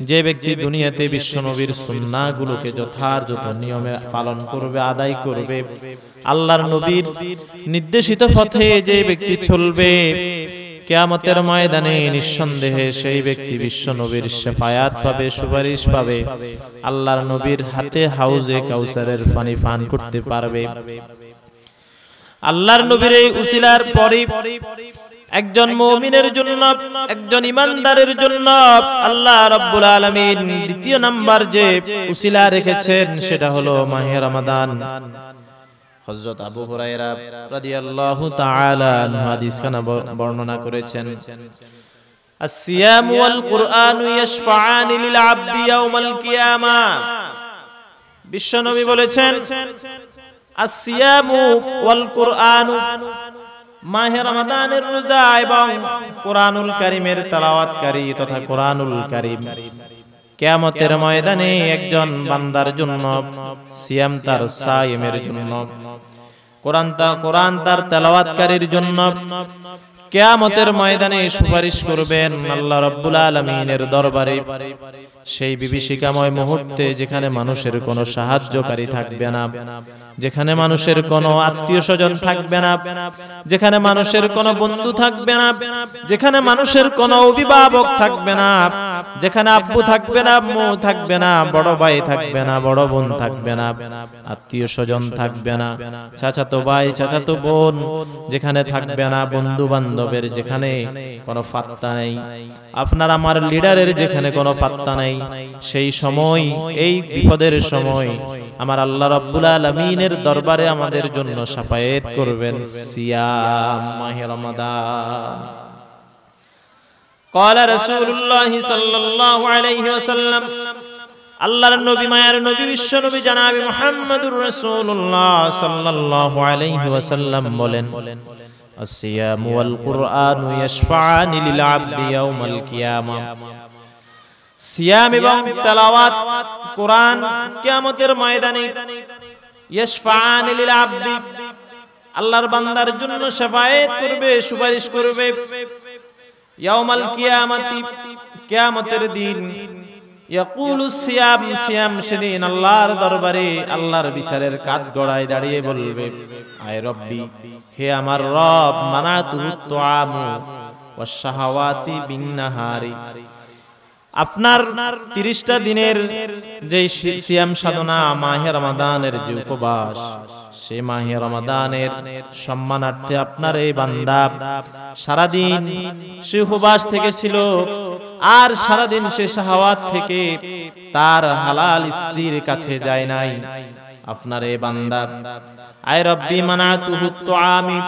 যে ব্যক্তি দুনিয়াতে বিশ্বনবীর সুন্নাহগুলোকে যথাযথ নিয়মে পালন করবে, আদায় করবে, আল্লাহর নবীর নির্দেশিত পথে যে ব্যক্তি চলবে, কিয়ামতের ময়দানে নিঃসন্দেহে সেই ব্যক্তি বিশ্বনবীর শাফায়াত পাবে, সুপারিশ পাবে, আল্লাহর নবীর হাতে হাউজে কাউসারের পানি পান করতে পারবে। আল্লাহর নবীর এই উসিলার পরে একজন মুমিনের জন্য, একজন ঈমানদারের জন্য আল্লাহ রাব্বুল আলামিন দ্বিতীয় নাম্বার যে উসিলা রেখেছেন সেটা হলো মাহে রমাদান। হযরত আবু হুরায়রা রাদিয়াল্লাহু তাআলা আনহু হাদিস খানা বর্ণনা করেছেন, আসসিয়ামু ওয়াল কুরআনু ইয়াশফাআনি লিল আবদি ইয়াউমাল কিয়ামা। বিশ্বনবী বলেছেন, আসসিয়ামু ওয়াল কুরআনু, মাহে রমাদানের রোজা এবং কোরআনুল কারীমের তেলাওয়াতকারী তথা কোরআনুল কারীম কিয়ামতের ময়দানে একজন বান্দার জন্য, সিয়াম তার সায়েমের জন্য, কোরআন তার তেলাওয়াতকারীর জন্য কিয়ামতের ময়দানে সুপারিশ করবেন আল্লাহ রাব্বুল আলামিনের দরবারে। সেই বিভীষিকাময় মুহূর্তে যেখানে মানুষের কোনো সাহায্যকারী থাকবে না, যেখানে মানুষের কোনো আত্মীয়-স্বজন থাকবে না, যেখানে মানুষের কোনো বন্ধু থাকবে না, যেখানে মানুষের কোনো অভিভাবক থাকবে না, যেখানে আব্বু থাকবে না, আম্মু থাকবে না, বড় ভাই থাকবে না, বড় বোন থাকবে না, আত্মীয়-স্বজন থাকবে না, চাচাতো ভাই, চাচাতো বোন যেখানে থাকবে না, বন্ধু বান্ধবের যেখানে কোনো পাত্তা নেই, আপনার আমার লিডারের যেখানে কোনো পাত্তা নেই, সেই সময়, এই বিপদের সময় আমার আল্লাহ রাব্বুল আলামিনের দরবারে আমাদের জন্য শাফায়াত করবেন সিয়াম মাহে রমাদান। قال رسول الله صلى الله عليه وسلم আল্লাহর নবী মায়ের নবী বিশ্ব নবী জনাবে মুহাম্মদুর রাসূলুল্লাহ সাল্লাল্লাহু আলাইহি ওয়াসাল্লাম বলেন, الصيام والقرآن يشفعان للعبد يوم القيامة। সিয়াম এবং তেলাওয়াত কোরআন কিয়ামতের ময়দানে ইয়াশফাআন লিল আবদি, আল্লাহর বান্দার জন্য শাফায়াত করবে, সুপারিশ করবে। ইয়াউমাল কিয়ামাতি, কিয়ামতের দিন। ইয়াকুলু সিয়াম, সিয়াম সেদিন আল্লাহর দরবারে আল্লাহর বিচারের কাঠগড়ায় দাঁড়িয়ে বলবে, আয় রব্বি, হে আমার রব, মানাতুহু তুআমু ওয়াশ শাহাওয়াতি বিন নাহারি। আপনার 30টা দিনের যে সিয়াম সাধনা, মাহে রমাদানের যে উপবাস, সেই মাহে রমাদানের সম্মানার্থে আপনার এই বান্দা সারাদিন সে উপবাস থেকে ছিল, আর সারাদিন সে শাহাওয়াত থেকে তার হালাল স্ত্রীর কাছে যায় নাই। আপনার এই বান্দা, আয় রব্বি মানাতুহু তুআমি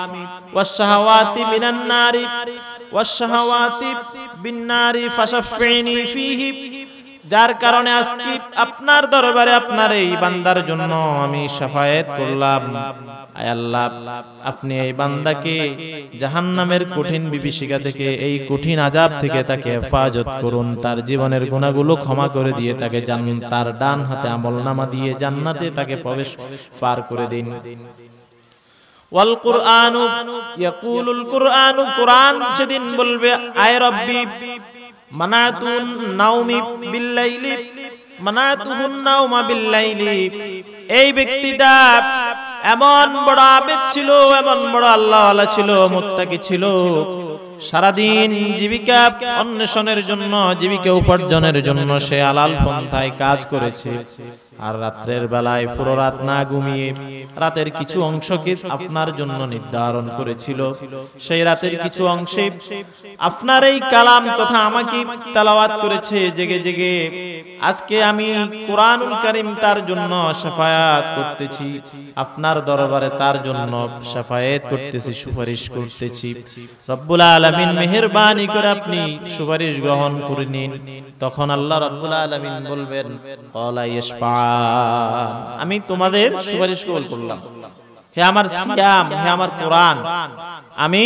ওয়াশ শাহাওয়াতি মিনান নারি ওয়াশ শাহাওয়াতি বিন নারি ফাশাফিনি ফিহি, যার কারণে আজকে আপনার দরবারে আপনার এই বান্দার জন্য আমি শাফায়াত করলাম। আয় আল্লাহ, আপনি এই বান্দাকে জাহান্নামের কঠিন বিভীষিকা থেকে, এই কঠিন আযাব থেকে তাকে হেফাজত করুন। তার জীবনের গুনাহগুলো ক্ষমা করে দিয়ে তাকে তার ডান হাতে আমলনামা দিয়ে জান্নাতে তাকে প্রবেশ পার করে দিন। ওয়াল কুরআনু ইয়াকুলুল কুরআনু, কুরআন সেদিন বলবে, আয় রব্বি মানাতুন নাওমি বিল্লাইলি, মানাতুহুন নাওমা বিল্লাইলি। এই ব্যক্তিটা এমন বড় আবেদ ছিল, এমন বড় আল্লাহওয়ালা ছিল, মুত্তাকি ছিল, সারাদিন জীবিকা অন্বেষণের জন্য, জীবিকা উপার্জনের জন্য সে হালাল পন্থায় কাজ করেছে। আর রাতের বেলায় পুরো রাত না ঘুমিয়ে রাতের কিছু অংশকে আপনার জন্য নির্ধারণ করেছিল। সেই রাতের কিছু অংশে আপনার এই কালাম তথা আমাকে তেলাওয়াত করেছে জেগে জেগে। আজকে আমি কোরআনুল কারীম তার জন্য শাফায়াত করতেছি, আপনার দরবারে তার জন্য শাফায়াত করতেছি, সুপারিশ করতেছি। রব্বুল আলামিন মেহেরবানি করে আপনি সুপারিশ গ্রহণ করে নিন। তখন আল্লাহ রব্বুল আলামিন বলবেন, ক্বালা ইয়াশফাআন, আমি তোমাদের সুপারিশ কবুল করলাম। হে আমার সিয়াম, হে আমার কোরআন, আমি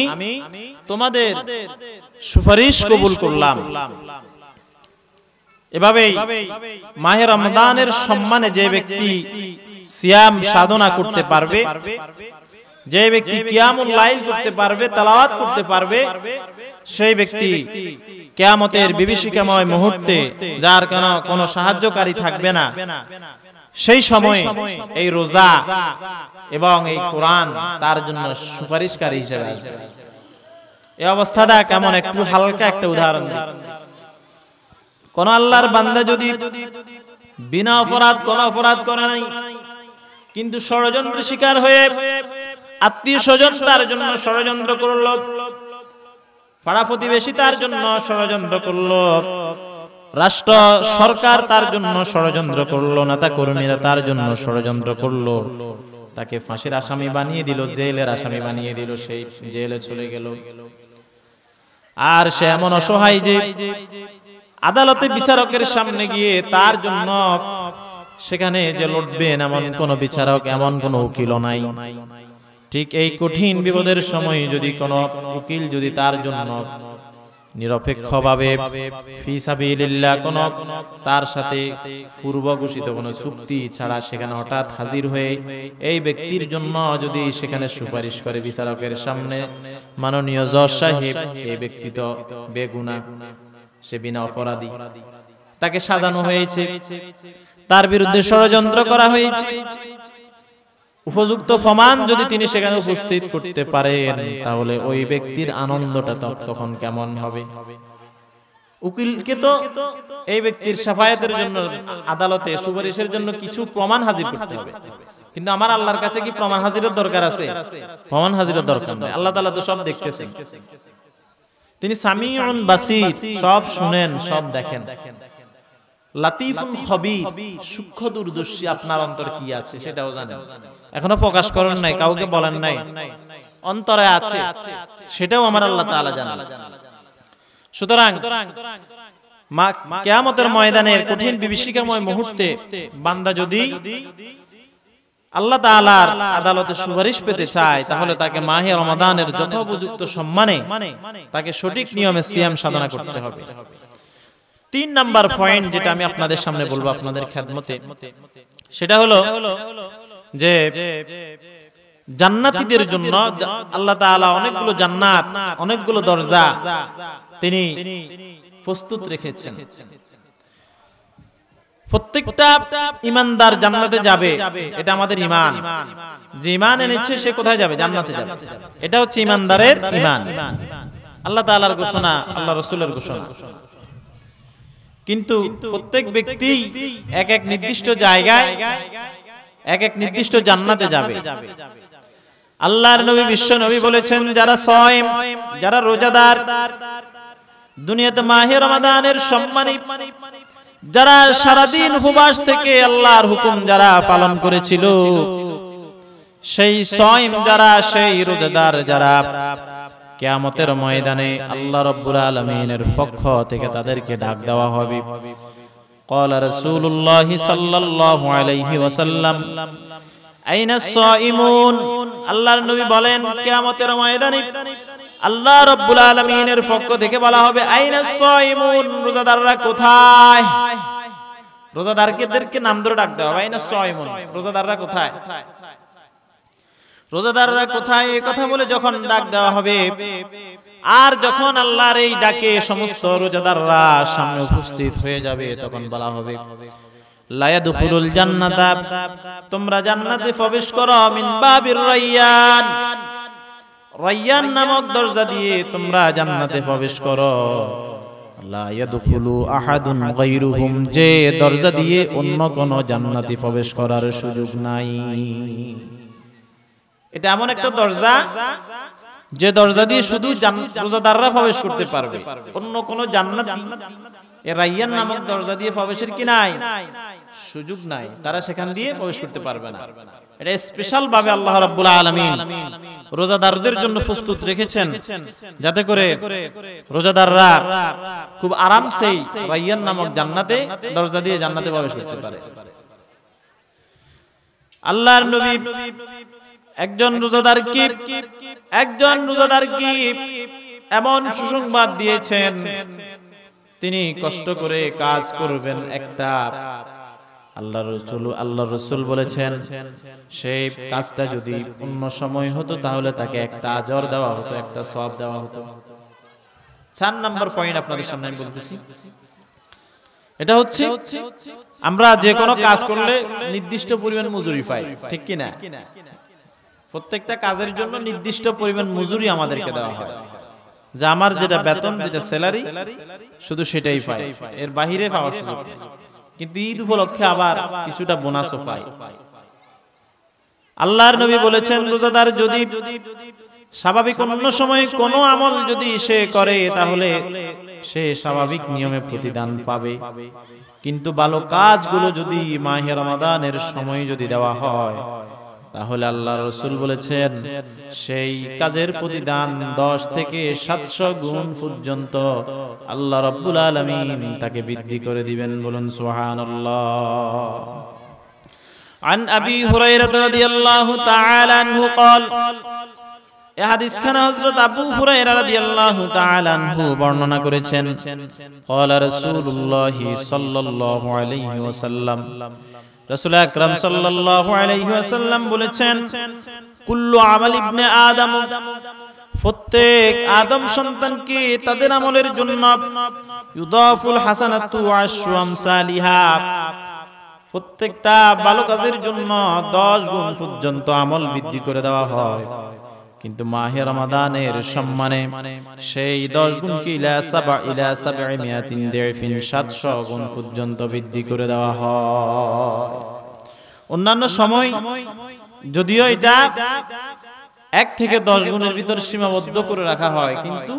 তোমাদের সুপারিশ কবুল করলাম। এভাবেই মাহে রমজানের সম্মানে যে ব্যক্তি সিয়াম সাধনা করতে পারবে, যে ব্যক্তি কিয়ামুল লাইল করতে পারবে, তেলাওয়াত করতে পারবে, সেই ব্যক্তি কিয়ামতের বিভীষিকাময় মুহূর্তে যার কোনো সাহায্যকারী থাকবে না, সেই সময় এই রোজা এবং এই কোরআন তার জন্য সুপারিশকারী হিসেবে আসবে। এই অবস্থাটা কেমন, একটু হালকা একটা উদাহরণ দিই। কোন আল্লাহর বান্দা যদি বিনা অপরাধ, কোন অপরাধ করে নাই, কিন্তু ষড়যন্ত্র শিকার হয়ে আত্মীয় স্বজন তার জন্য ষড়যন্ত্র করলো, পাড়া প্রতিবেশী তার জন্য ষড়যন্ত্র করলো, রাষ্ট্র সরকার তার জন্য ষড়যন্ত্র করলো, নেতা কর্মীরা তার জন্য ষড়যন্ত্র করলো, তাকে ফাঁসির আসামি বানিয়ে দিল, জেলের আসামি বানিয়ে দিল, সেই জেলে চলে গেল। আর সে এমন অসহায় যে আদালতে বিচারকের সামনে গিয়ে তার জন্য সেখানে যে লড়বেন এমন কোন বিচারক, এমন কোন উকিল নাই। ঠিক এই কঠিন বিপদের সময় যদি কোন উকিল যদি তার জন্য নিরপেক্ষভাবে ফি সাবিলিল্লাহ কোন তার সাথে পূর্ব ঘোষিত কোন চুক্তি ছাড়া সেখানে হঠাৎ হাজির হয়ে এই ব্যক্তির জন্য যদি সেখানে সুপারিশ করে বিচারকের সামনে, মাননীয় জজ সাহেব, এই ব্যক্তি তো বেগুনাহ, সে বিনা অপরাধী, তাকে সাজানো হয়েছে, তার বিরুদ্ধে ষড়যন্ত্র করা হয়েছে, উপযুক্ত প্রমাণ যদি তিনি সেখানে উপস্থিত করতে পারেন, তাহলে ওই ব্যক্তির আনন্দটা তখন কেমন হবে। উকিলকে তো এই ব্যক্তির শাফায়াতের জন্য আদালতে সুপারিশের জন্য কিছু প্রমাণ হাজির করতে হবে, কিন্তু আমার আল্লাহর কাছে কি প্রমাণ হাজিরের দরকার আছে? প্রমাণ হাজিরের দরকার নেই। আল্লাহ তাআলা তো সব দেখতেছেন, তিনি সামিউন বাসীর, সব শুনেন, সব দেখেন। লাতিফুন খবীর, সূক্ষ্ম দূরদর্শী, আপনার অন্তর কি আছে সেটাও জানেন। এখনো প্রকাশ করেন নাই, কাউকে বলেন নাই, অন্তরে আছে সেটাও আমার আল্লাহ তাআলা জানেন। সুতরাং কিয়ামতের ময়দানের কঠিন বিভীষিকাময় মুহূর্তে বান্দা যদি আল্লাহ তাআলার আদালতে সুপারিশ পেতে চায়, তাহলে তাকে মাহে রমাদানের যথোপযুক্ত সম্মানে তাকে সঠিক নিয়মে সিয়াম সাধনা করতে হবে। 3 নাম্বার পয়েন্ট যেটা আমি আপনাদের সামনে বলবো আপনাদের খেদমতে, সেটা হলো যে জান্নাতীদের জন্য আল্লাহ তাআলা অনেকগুলো জান্নাত, অনেকগুলো দরজা তিনি প্রস্তুত রেখেছেন। প্রত্যেকটা ঈমানদার জান্নাতে যাবে, এটা আমাদের ঈমান। যে ঈমান এনেছে সে কোথায় যাবে? জান্নাতে যাবে। এটা হচ্ছে ঈমানদারের ঈমান, আল্লাহ তাআলার ঘোষণা, আল্লাহ রাসূলের ঘোষণা। কিন্তু প্রত্যেক ব্যক্তি এক এক নির্দিষ্ট জায়গায় এক এক নির্দিষ্ট জান্নাতে যাবে। আল্লাহর নবী বিশ্ব নবী বলেছেন, যারা সায়েম, যারা রোজাদার, দুনিয়াতে মাহে রমাদানের সম্মানী, যারা সারাদিন উপবাস থেকে আল্লাহর হুকুম যারা পালন করেছিল, সেই সায়েম যারা, সেই রোজাদার যারা, কিয়ামতের ময়দানে আল্লাহ রাব্বুল আলামিনের পক্ষ থেকে তাদেরকে ডাক দেওয়া হবে। ক্বালা রাসূলুল্লাহ সাল্লাল্লাহু আলাইহি ওয়াসাল্লাম, আইনা সাইমুন, আল্লাহর নবী বলেন কিয়ামতের ময়দানে আল্লাহ রাব্বুল আলামিনের পক্ষ থেকে বলা হবে, আইনা সাইমুন, রোজাদাররা কোথায়? রোজাদারদেরকে নাম ধরে ডাক দেওয়া হবে, আইনা সাইমুন, রোজাদাররা কোথায়? রোজাদাররা কোথায় এই কথা বলে যখন ডাক দেওয়া হবে, আর যখন আল্লাহর এই ডাকে সমস্ত রোজাদাররা সামনে উপস্থিত হয়ে যাবে, তখন বলা হবে, লা ইয়াদখুলুল জান্নাতা, তোমরা জান্নাতে প্রবেশ করো, মিন বাবির রায়্যান, রায়্যান নামক দরজা দিয়ে তোমরা জান্নাতে প্রবেশ করো। লা ইয়াদখুলু আহাদুন গায়রুহুম, যে দরজা দিয়ে অন্য কোন জান্নাতি প্রবেশ করার সুযোগ নাই। এটা এমন একটা দরজা যে দরজা দিয়ে শুধু রোজাদাররা প্রবেশ করতে পারবে, অন্য কোন জান্নাতি এই রায়্যান নামক দরজা দিয়ে প্রবেশের কি নাই? সুযোগ নাই, তারা সেখান দিয়ে প্রবেশ করতে পারবে না। এটা স্পেশাল ভাবে আল্লাহ রাব্বুল আলামিন রোজাদারদের জন্য প্রস্তুত রেখেছেন, যাতে করে রোজাদাররা খুব আরামসে রায়্যান নামক জান্নাতে দরজা দিয়ে জান্নাতে প্রবেশ করতে পারে। আল্লাহর নবী একজন রোজাদারকে এমন সুসংবাদ দিয়েছেন, তিনি কষ্ট করে কাজ করবেন একটা, আল্লাহর রাসূল বলেছেন সেই কাজটা যদি অন্য সময় হতো তাহলে তাকে একটা আজর দেওয়া হতো, একটা সওয়াব দেওয়া হতো। 4 নাম্বার পয়েন্ট আপনাদের সামনে আমি বলতেছি, এটা হচ্ছে আমরা যে কোনো কাজ করলে নির্দিষ্ট পরিমাণ মজুরি পাই, ঠিক কি না? প্রত্যেকটা কাজের জন্য নির্দিষ্ট পরিমাণ মজুরি আমাদেরকে দেওয়া হয়, যে আমার যেটা বেতন, যেটা স্যালারি, শুধু সেটাই পাই, এর বাহিরে পাওয়ার সুযোগ নেই। কিন্তু ঈদ উপলক্ষে আবার কিছুটা বোনাসও পাই। আল্লাহর নবী বলেছেন, রোজাদার যদি স্বাভাবিক অন্য সময় কোনো আমল যদি সে করে, তাহলে সে স্বাভাবিক নিয়মে প্রতিদান পাবে, কিন্তু ভালো কাজগুলো যদি মাহে রমাদানের সময় যদি দেওয়া হয়, তাহলে আল্লাহর রাসূল বলেছেন সেই কাজের প্রতিদান 10 থেকে 700 গুণ পর্যন্ত আল্লাহ রাব্বুল আলামিন তাকে বৃদ্ধি করে দিবেন। বলুন সুবহানাল্লাহ। আন আবি হুরায়রা রাদিয়াল্লাহু তাআলা আনহু قال, এই হাদিসখানা হযরত আবু হুরায়রা রাদিয়াল্লাহু তাআলা আনহু বর্ণনা করেছেন, قال রাসূলুল্লাহ সাল্লাল্লাহু আলাইহি ওয়াসাল্লাম, রাসূল আকরাম সাল্লাল্লাহু আলাইহি ওয়াসাল্লাম বলেছেন, কুল্লু আমাল ইবনে আদম, প্রত্যেক আদম সন্তানকে তাদের আমলের জন্য ইউদাফুল হাসানাতু আশরু আমসালিহা, প্রত্যেকটা ভালো কাজের জন্য 10 গুণ পর্যন্ত আমল বৃদ্ধি করে দেওয়া হয়, কিন্তু মাহে রমাদানের সম্মানে সেই 10 গুণকে ইলা 700 দিরফিন 700 গুণ পর্যন্ত বৃদ্ধি করে দেওয়া হয়। অন্যান্য সময় যদিও এটা 1 থেকে 10 গুণের ভিতর সীমাবদ্ধ করে রাখা হয়, কিন্তু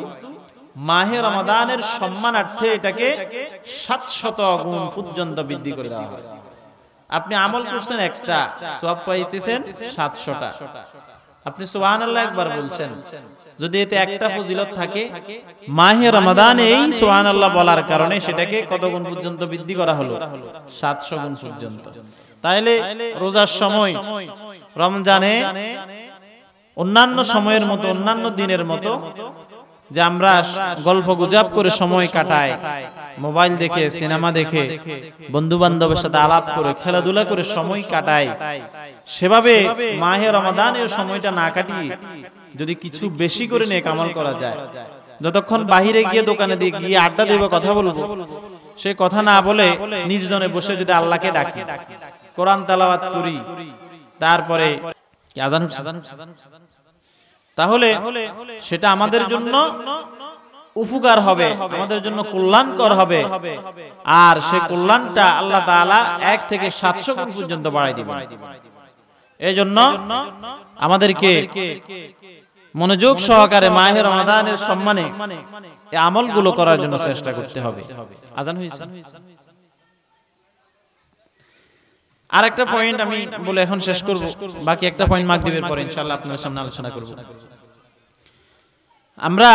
মাহে রমাদানের সম্মানার্থে এটাকে 700 গুণ পর্যন্ত বৃদ্ধি করে দেওয়া হয়। আপনি আমল করছেন একটা, সওয়াব পাইতেছেন 700টা। আপনি সুবহানাল্লাহ একবার বলছেন, যদি এতে একটা ফজিলত থাকে, মাহে রমাদান এই সুবহানাল্লাহ বলার কারণে সেটাকে কত গুণ পর্যন্ত বৃদ্ধি করা হলো? 700 গুণ পর্যন্ত। তাইলে রোজার সময়, রমজানে অন্যান্য সময়ের মতো, অন্যান্য দিনের মতো যে আমরা গল্প গুজব করে সময় কাটাই, মোবাইল দেখে, সিনেমা দেখে, বন্ধু বান্ধবের সাথে আলাপ করে, খেলাধুলা করে সময় কাটাই, সেভাবে মাহে রমাদানের সময়টা না কাটিয়ে যদি কিছু বেশি করে নেক আমল করা যায়, যতক্ষণ বাহিরে গিয়ে দোকানে দিয়ে গিয়ে আড্ডা দেব, কথা বলবো, সে কথা না বলে নির্জনে বসে যদি আল্লাহকে ডাকি, কোরআন তেলাওয়াত করি, তারপরে আযান হচ্ছে, তাহলে সেটা আমাদের জন্য উপকার হবে, আমাদের জন্য কল্যাণকর হবে। আর সেই কল্যাণটা আল্লাহ তাআলা 1 থেকে 700 গুণ পর্যন্ত বাড়াই দিবেন। এই জন্য আমাদেরকে মনোযোগ সহকারে মাহে রমাদানের সম্মানে এই আমলগুলো করার জন্য চেষ্টা করতে হবে। আযান হইছে। আরেকটা পয়েন্ট আমি বলে এখন শেষ করব, বাকি একটা পয়েন্ট মাগরিবের পরে ইনশাআল্লাহ আপনাদের সামনে আলোচনা করব। আমরা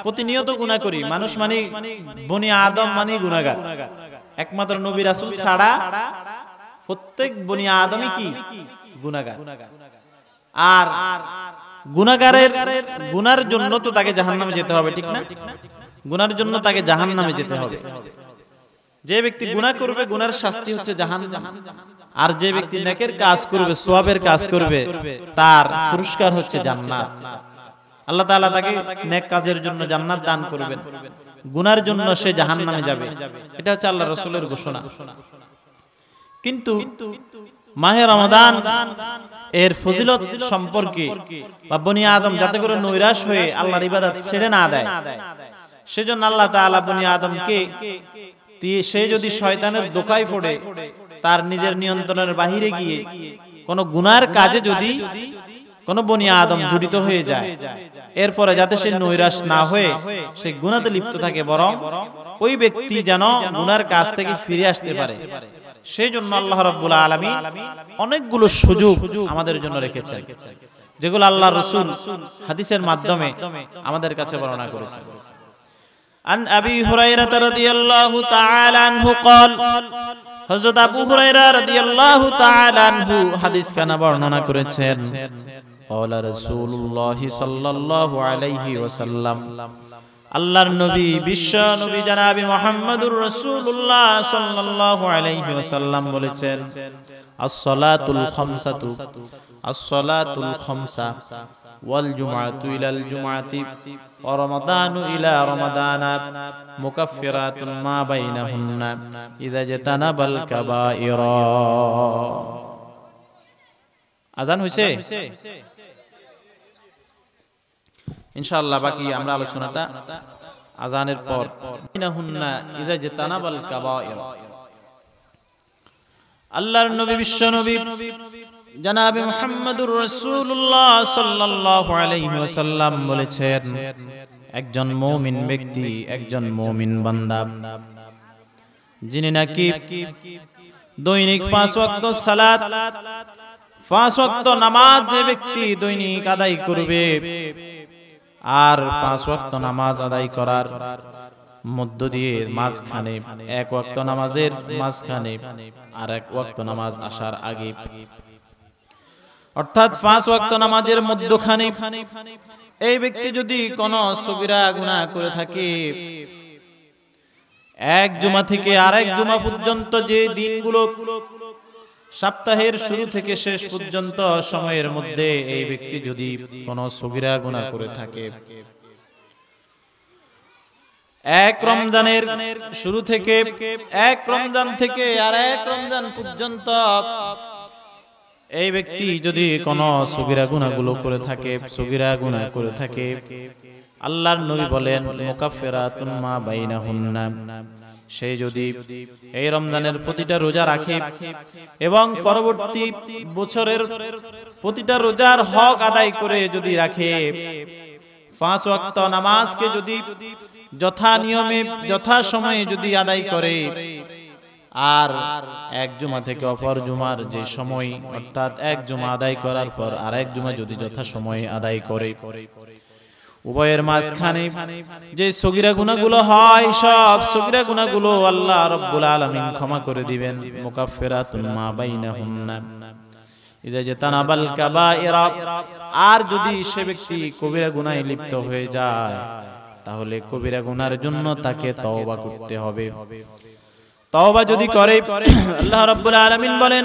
প্রতিনিয়ত গুনাহ করি। মানুষ মানে বনি আদম মানে গুনাহগার। একমাত্র নবী রাসূল ছাড়া প্রত্যেক বনি আদমই কি গুনাহগার। আর গুনাহগারের গুনার জন্য তো তাকে জাহান্নামে যেতে হবে, ঠিক না? গুনার জন্য তাকে জাহান্নামে যেতে হবে। যে ব্যক্তি গুনাহ করবে, গুনার শাস্তি হচ্ছে জাহান্নাম। আর যে ব্যক্তি নেকের কাজ করবে, সওয়াবের কাজ করবে, তার পুরস্কার হচ্ছে জান্নাত। আল্লাহ তাআলা তাকে নেক কাজের জন্য জান্নাত দান করবেন, গুনার জন্য সে জাহান্নামে যাবে। এটা হচ্ছে আল্লাহর রাসূলের ঘোষণা। কিন্তু মাহে রমাদান এর ফজিলত সম্পর্কে বা বনি আদম যাতে করে নৈরাশ হয়ে আল্লাহর ইবাদত ছেড়ে না দেয়, সেজন্য আল্লাহ তাআলা বনি আদমকে, সে যদি শয়তানের দোকায় পড়ে, তার নিজের নিয়ন্ত্রণের বাহিরে গিয়ে কোন গুনার কাজে যদি কোন বনি আদম জড়িত হয়ে যায়, এরপরে যাতে সে নৈরাশ না হয়ে সে গুনাতে লিপ্ত থাকে, বরং ওই ব্যক্তি যেন গুনার কাজ থেকে ফিরে আসতে পারে, সেই জন্য আল্লাহ রাব্বুল আলামিন অনেকগুলো সুযোগ আমাদের জন্য রেখেছেন, যেগুলো আল্লাহর রাসূল হাদিসের মাধ্যমে আমাদের কাছে বর্ণনা করেছেন। عن أبي هريرة رضي الله تعالى عنه قال হযরত আবু হুরায়রা রাদিয়াল্লাহু তাআলা আনহু হাদিস কানা বর্ণনা করেছেন, قال رسول الله صلى الله عليه وسلم, আল্লাহর নবী, বিশ্ব নবী জনাবে মুহাম্মদুর রাসূলুল্লাহ সাল্লাল্লাহু আলাইহি ওয়াসাল্লাম বলেছেন, as-salatul khamsatu, as-salatul khamsa wal jumu'atu ila al-jumu'ati wa ramadanu ila ramadana mukaffiratun ma bainahunna idza jatanabal kaba'ira। আযান হইছে? ইনশাআল্লাহ বাকি আমরা আলোচনাটা আযানের পর। ইনাহুন্না ইযা জাতানাবাল কাবায়ির। আল্লাহর নবী, বিশ্ব নবী জনাবে মুহাম্মদুর রাসূলুল্লাহ সাল্লাল্লাহু আলাইহি ওয়াসাল্লাম বলেছেন, একজন মুমিন ব্যক্তি, একজন মুমিন বান্দা যিনি নাকি দৈনিক 5 ওয়াক্ত সালাত, 5 ওয়াক্ত নামাজ যে ব্যক্তি দৈনিক আদায় করবে, আর 5 ওয়াক্ত নামাজ আদায় করার মধ্য দিয়ে মাঝখানে, 1 ওয়াক্ত নামাজের মাঝখানে আর 1 ওয়াক্ত নামাজ আসার আগে, অর্থাৎ 5 ওয়াক্ত নামাজের মধ্যখানে এই ব্যক্তি যদি কোনো সগীরা গুনাহ করে থাকে, এক জুমা থেকে আরেক জুমা পর্যন্ত যে দিনগুলো সপ্তাহের শুরু থেকে শেষ পর্যন্ত সময়ের মধ্যে এই ব্যক্তি যদি কোনো সগীরা গুনাহ করে থাকে, এক রমজানের শুরু থেকে, এক রমজান থেকে আর এক রমজান পর্যন্ত এই ব্যক্তি যদি কোনো সগীরা গুনাহগুলো করে থাকে, সগীরা গুনাহ করে থাকে, আল্লাহর নবী বলেন মুকাফফিরাতুন মা বাইনাহুন্না, সে যদি এই রমজানের প্রতিটা রোজা রাখে এবং পরবর্তী বছরের প্রতিটা রোজার হক আদায় করে যদি রাখে, 5 ওয়াক্ত নামাজকে যদি যথা নিয়মে যথা সময়ে যদি আদায় করে, আর এক জুমা থেকে অপর জুমার যে সময়, অর্থাৎ এক জুমা আদায় করার পর আর এক জুমা যদি যথা সময়ে আদায় করে, উভয়ের মাঝখানে যে সগীরা গুনাহগুলো হয়, সব সগীরা গুনাহগুলো আল্লাহ রাব্বুল আলামিন ক্ষমা করে দিবেন। মুকাফফিরাতুন মা বাইনাহুন্না ইযা জাতানাবাল কাবাইরা। আর যদি সে ব্যক্তি কবিরা গুনাহে লিপ্ত হয়ে যায়, তাহলে কবিরা গুনার জন্য তাকে তওবা করতে হবে। তওবা যদি করে, আল্লাহ রাব্বুল আলামিন বলেন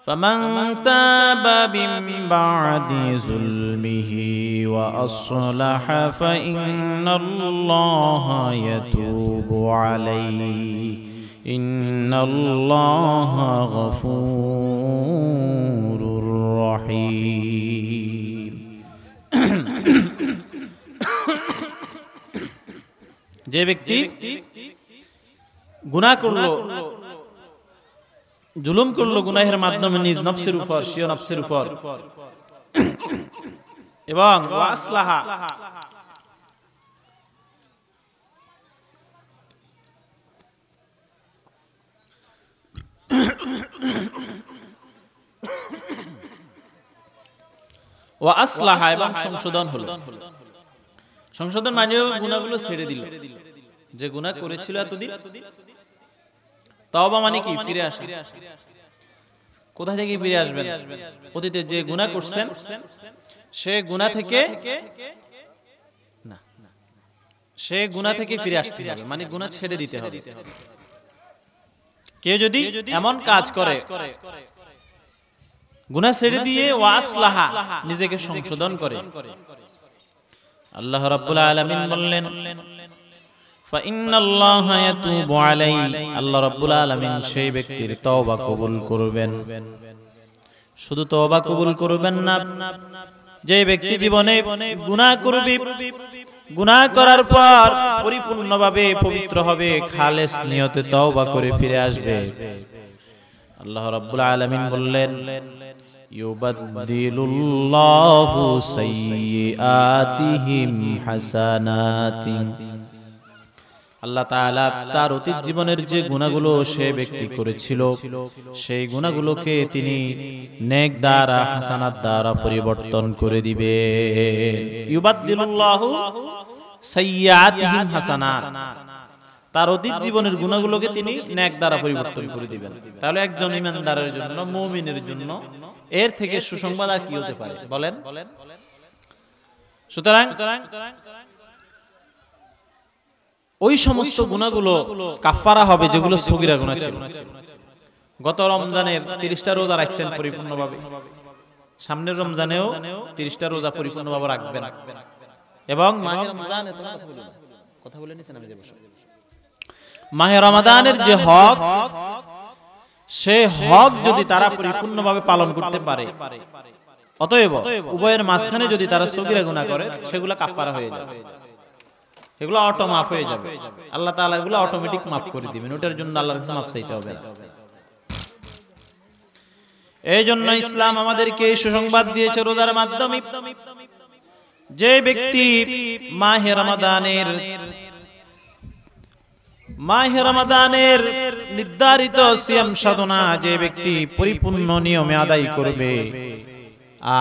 ফামান তাবা মিন বাদি যুলমিহি ওয়া আসলাহা ফাইন্নাল্লাহা ইয়াতুবু আলাইহি ইন্নাল্লাহা গফুরুর রহিম। যে ব্যক্তি গুনাহ করলো, জুলুম করলো গুনাহের মাধ্যমে নিজ নফসের উপর, স্বীয় নফসের উপর, এবং ওয়াসলাহা এবং সংশোধন হলো। সংশোধন মানে গুনাহগুলো ছেড়ে দিল, যে গুনাহ করেছিল এতদিন। তওবা মানে কি? ফিরে আসা। কোথা থেকে ফিরে আসবেন? অতীতে যে গুনাহ করছেন সে গুনাহ থেকে না, সে গুনাহ থেকে ফিরে আসতে হবে, মানে গুনাহ ছেড়ে দিতে হবে। কেউ যদি এমন কাজ করে, গুনাহ ছেড়ে দিয়ে ওয়াসলাহা নিজেকে সংশোধন করে, আল্লাহ রাব্বুল আলামিন বললেন ফাইন্নাল্লাহা ইয়াতুবু আলাইহি, আল্লাহ রাব্বুল আলামিন সেই ব্যক্তির তওবা কবুল করবেন। শুধু তওবা কবুল করবেন না, যে ব্যক্তি জীবনে গুনাহ করবে, গুনাহ করার পর পরিপূর্ণভাবে পবিত্র হবে, খালেস নিয়তে তওবা করে ফিরে আসবে, আল্লাহ রাব্বুল আলামিন বললেন ইউবাদদিলুল্লাহু সাইয়্যাতিহিম হাসানাতিন। আল্লাহ তাআলা তার অতীত জীবনের যে গুনাহগুলো সে ব্যক্তি করেছিল, সেই গুনাহগুলোকে তিনি নেক দ্বারা, হাসানাত দ্বারা পরিবর্তন করে দিবেন। ইউবাদদিলুল্লাহু সাইয়্যাতিহিম হাসানাত, তার অতীত জীবনের গুনাহগুলোকে তিনি নেক দ্বারা পরিবর্তন করে দিবেন। তাহলে একজন ঈমানদারের জন্য, মুমিনের জন্য এর থেকে সুসংবাদ আর কি হতে পারে বলেন? সুতরাং ওই সমস্ত গুনাহগুলো কাফারা হবে যেগুলো সগীরা গুনাহ ছিল। গত রমজানের 30টা রোজা রাখছেন পরিপূর্ণভাবে, সামনের রমজানেও 30টা রোজা পরিপূর্ণভাবে রাখবেন। এবং মাহে রমজান, কথা বলে নিছেন, আমি যে বসে মাহে রমাদানের যে হক, সে হক যদি তারা পরিপূর্ণভাবে পালন করতে পারে, অতএব উভয়ের মাঝখানে যদি তারা সগীরা গুনাহ করে, সেগুলো কাফারা হয়ে যাবে, এগুলো অটো মাফ হয়ে যাবে। আল্লাহ তাআলা এগুলো অটোমেটিক মাফ করে দিবেন, ওটার জন্য আল্লাহর কাছে মাফ চাইতে হবে না। এই জন্য ইসলাম আমাদেরকে সুসংবাদ দিয়েছে রোজার মাধ্যমে। যে ব্যক্তি মাহে রমাদানের নির্ধারিত সিয়াম সাধনা যে ব্যক্তি পরিপূর্ণ নিয়মে আদায় করবে,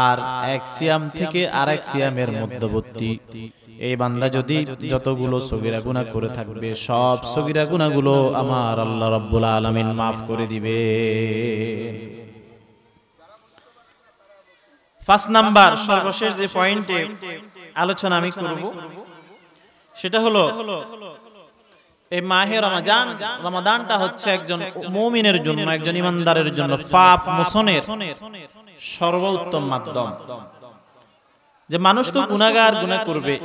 আর এক সিয়াম থেকে আরেক সিয়ামের মধ্যবর্তী এই বান্দা যদি যতগুলো সগীরা গুনাহ করে থাকবে, সব সগীরা গুনাহগুলো আমার আল্লাহ রাব্বুল আলামিন মাফ করে দিবে। 5 নাম্বার সর্বশেষ যে পয়েন্টে আলোচনা আমি করব, সেটা হলো এই মাহে রমাদানটা হচ্ছে একজন মুমিনের জন্য, একজন ঈমানদারের জন্য পাপ মোচনের সর্বোত্তম মাধ্যম। যে মানুষ তো গুনাহগার, গুনাহ করবে,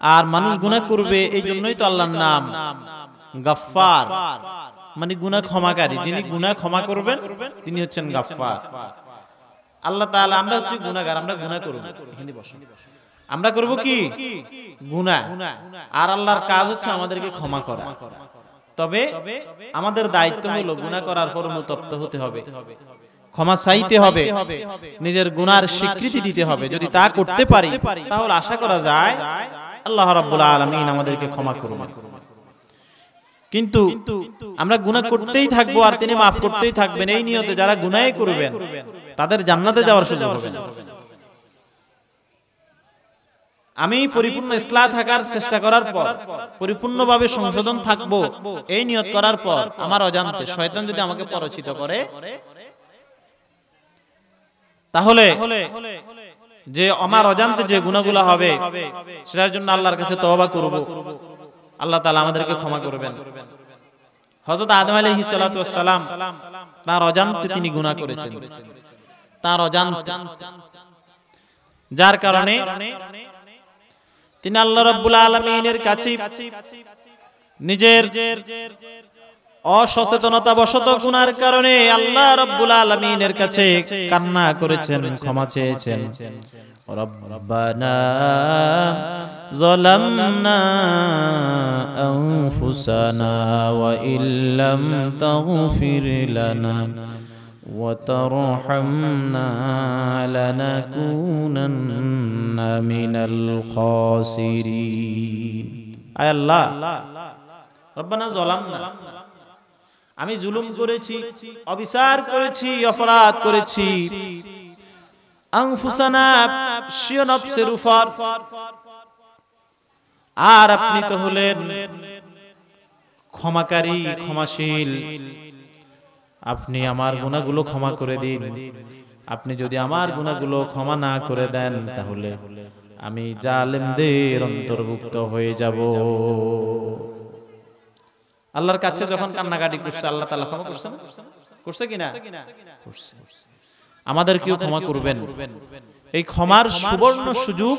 আর মানুষ গুনাহ করবে, এই জন্যই তো আল্লাহর নাম গাফফার, মানে গুনাহ ক্ষমাকারী। যিনি গুনাহ ক্ষমা করবেন তিনি হচ্ছেন গাফফার। আল্লাহ তাআলা, আমরা হচ্ছে গুনাহগার, আমরা গুনাহ করব, এখানে বসো, আমরা করব কি? গুনাহ। আর আল্লাহর কাজ হচ্ছে আমাদেরকে ক্ষমা করা। তবে আমাদের দায়িত্ব হলো গুনাহ করার পর অনুতপ্ত হতে হবে, ক্ষমা চাইতে হবে, নিজের গুনার স্বীকৃতি দিতে হবে। যদি তা করতে পারি তাহলে আশা করা যায় আল্লাহ রাব্বুল আলামিন আমাদেরকে ক্ষমা করবেন। কিন্তু আমরা গুনাহ করতেই থাকবো আর তিনি মাফ করতেই থাকবেন, এই নিয়তে যারা গুনাহই করবেন তাদের জান্নাতে যাওয়ার সুযোগ হবে না। আমি পরিপূর্ণ ইসলাহ থাকার চেষ্টা করার পর, পরিপূর্ণভাবে সংশোধন থাকবো এই নিয়ত করার পর, আমার অজান্তে শয়তান যদি আমাকে পরিচিত করে, তাহলে যে আমার অজান্তে যে গুনাহগুলো হবে সেটার জন্য আল্লাহর কাছে তওবা করব, আল্লাহ তাআলা আমাদেরকে ক্ষমা করবেন। হযরত আদম আলাইহিস সালাতু ওয়াস সালাম তার অজান্তে তিনি গুনাহ করেছেন, তার অজান্তে, যার কারণে তিনি আল্লাহ রাব্বুল আলামিনের কাছে নিজের অসচেতনতা বশত গুনার কারণে আল্লাহ রাব্বুল আলামিনের কাছে কান্না করেছেন, ক্ষমা চেয়েছেন। রব্বানা যালামনা আনফুসানা ওয়া ইল্লাম তাগফির লানা ওয়া তারহামনা লানাকুনান্না মিনাল খাসিরিন। আয় আল্লাহ, রব্বানা যালামনা, আমি জুলুম করেছি, অবিচার করেছি, অপরাধ করেছি, আনফুসানা, স্বীয় নফসের উপর, আর আপনি তো হলেন ক্ষমাকারী, ক্ষমাশীল, আপনি আমার গুনাহগুলো ক্ষমা করে দিন। আপনি যদি আমার গুনাহগুলো ক্ষমা না করে দেন তাহলে আমি জালেমদের অন্তর্ভুক্ত হয়ে যাব। আল্লাহর কাছে যখন কান্নাকাটি করছে আল্লাহ তাআলা ক্ষমা করছেন, করছে কিনা? করছে। আমাদেরকেও ক্ষমা করবেন। এই ক্ষমার সুবর্ণ সুযোগ,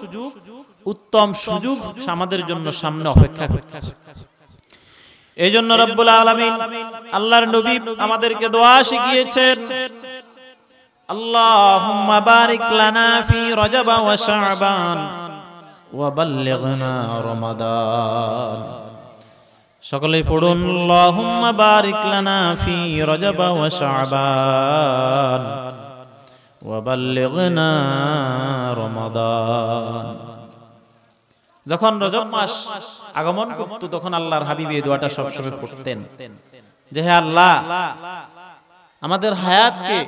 উত্তম সুযোগ আমাদের জন্য সামনে অপেক্ষা করছে। এই জন্য রব্বুল আলামিন আল্লাহর নবী আমাদেরকে দোয়া শিখিয়েছেন, আল্লাহুম্মা বারিক লানা ফি রজব ওয়া শাবান ওয়া বাল্লিগনা রমাদান। সকলেই পড়ুন, আল্লাহুম্মা বারিক লানা ফি রজব ওয়া শাবান ওয়া বাল্লিগনা রমাদান। যখন রজব মাস আগমন করত তখন আল্লাহর হাবিব এই দোয়াটা সবসময় পড়তেন যে হে আল্লাহ, আমাদের হায়াতকে,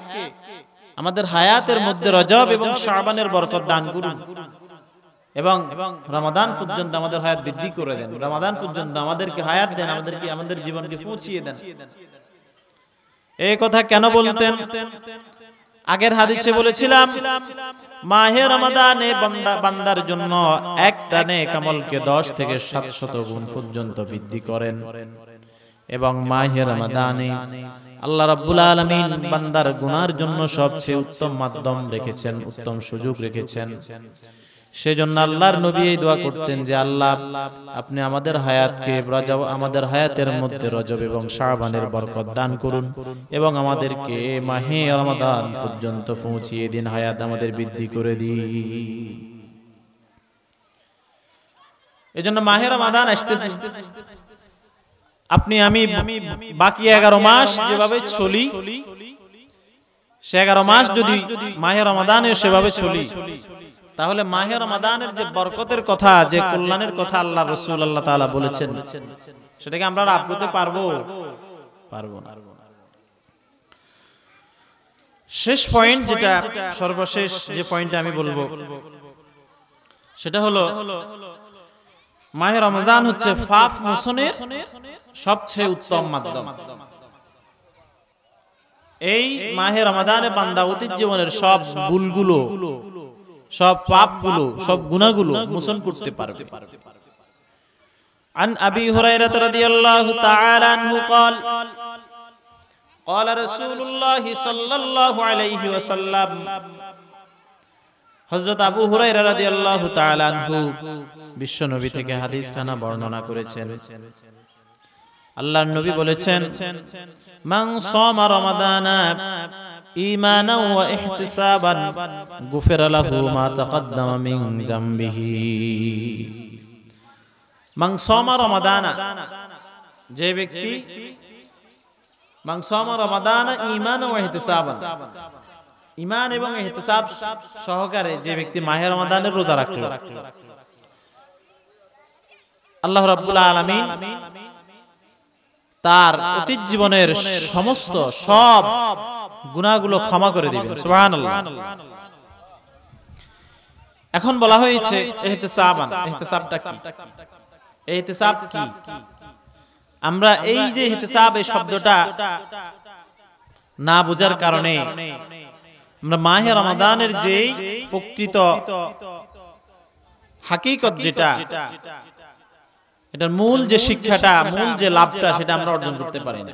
আমাদের হায়াতের মধ্যে রজব এবং শাবানের বরকত দান করুন এবং রমাদান পর্যন্ত আমাদের হায়াত বৃদ্ধি করে দেন। রমাদান পর্যন্ত আমাদেরকে হায়াত দেন, আমাদেরকে আমাদের জীবনকে পৌঁছিয়ে দেন। এই কথা কেন বলতেন? আগের হাদিসে বলেছিলাম, মাহে রমাদানে বান্দার জন্য একটা নেক আমলকে 10 থেকে 700 গুণ পর্যন্ত বৃদ্ধি করেন এবং মাহে রমাদানে আল্লাহ রাব্বুল আলামিন বান্দার গুনার জন্য সবচেয়ে উত্তম মাধ্যম রেখেছেন, উত্তম সুযোগ রেখেছেন। সেজন্য আল্লাহর নবী এই দোয়া করতেন যে আল্লাহ, আপনি আমাদের হায়াতকে, আমাদের হায়াতের মধ্যে রজব এবং শাবানের বরকত দান করুন এবং আমাদেরকে মাহে রমাদান পর্যন্ত পৌঁছিয়ে দিন, হায়াত আমাদের বৃদ্ধি করে দিন। এজন্য মাহে রমাদান আসতেছে, আপনি আমি বাকি 11 মাস যেভাবে চলি, সে 11 মাস যদি মাহে রমাদানে সেভাবে চলি, তাহলে মাহে রমাদানের যে বরকতের কথা, যে কল্যাণের কথা আল্লাহ রাসূল আল্লাহ তাআলা বলেছেন, সেটাকে আমরা লাভ করতে পারবো? পারবো না। শেষ পয়েন্ট, যেটা সর্বশেষ যে পয়েন্টটা আমি বলবো, সেটা হলো মাহে রমজান হচ্ছে পাপ মোচনের সবচেয়ে উত্তম মাধ্যম। এই মাহে রমাদানে বান্দা অতীত জীবনের সব ভুলগুলো, সব পাপগুলো, সব গুনাহগুলো মোচন করতে পারবে। আন আবি হুরায়রা রাদিয়াল্লাহু তাআলা আনহু قال قال رسول الله صلى الله عليه وسلم, হযরত আবু হুরায়রা রাদিয়াল্লাহু তাআলা আনহু বিশ্ব নবী থেকে হাদিস খানা বর্ণনা করেছেন। আল্লাহর নবী বলেছেন, মান সামা রমাদানা ঈমানান ওয়া ইহতিসাবান গুফিরা লাহু মা তাকদ্দামা মিন যামবিহি। মান সামা রমাদানা, যে ব্যক্তি মান সামা রমাদান ঈমানান ওয়া ইহতিসাবান, ঈমান এবং ইহতিসাব সহকারে যে ব্যক্তি মাহে রমাদানের রোজা রাখলো, আল্লাহ রাব্বুল আলামিন তার অতীত জীবনের সমস্ত সব গুনাহগুলো ক্ষমা করে দিবেন। সুবহানাল্লাহ। এখন বলা হয়েছে ইহতিসাবান, ইহতিসাবটা কি? ইহতিসাব কি? আমরা এই যে ইহতিসাব এই শব্দটা না বোঝার কারণে আমরা মাহে রমাদানের যে প্রকৃত হাকিকত যেটা, এটার মূল যে শিক্ষাটা, মূল যে লাভটা, সেটা আমরা অর্জন করতে পারি না।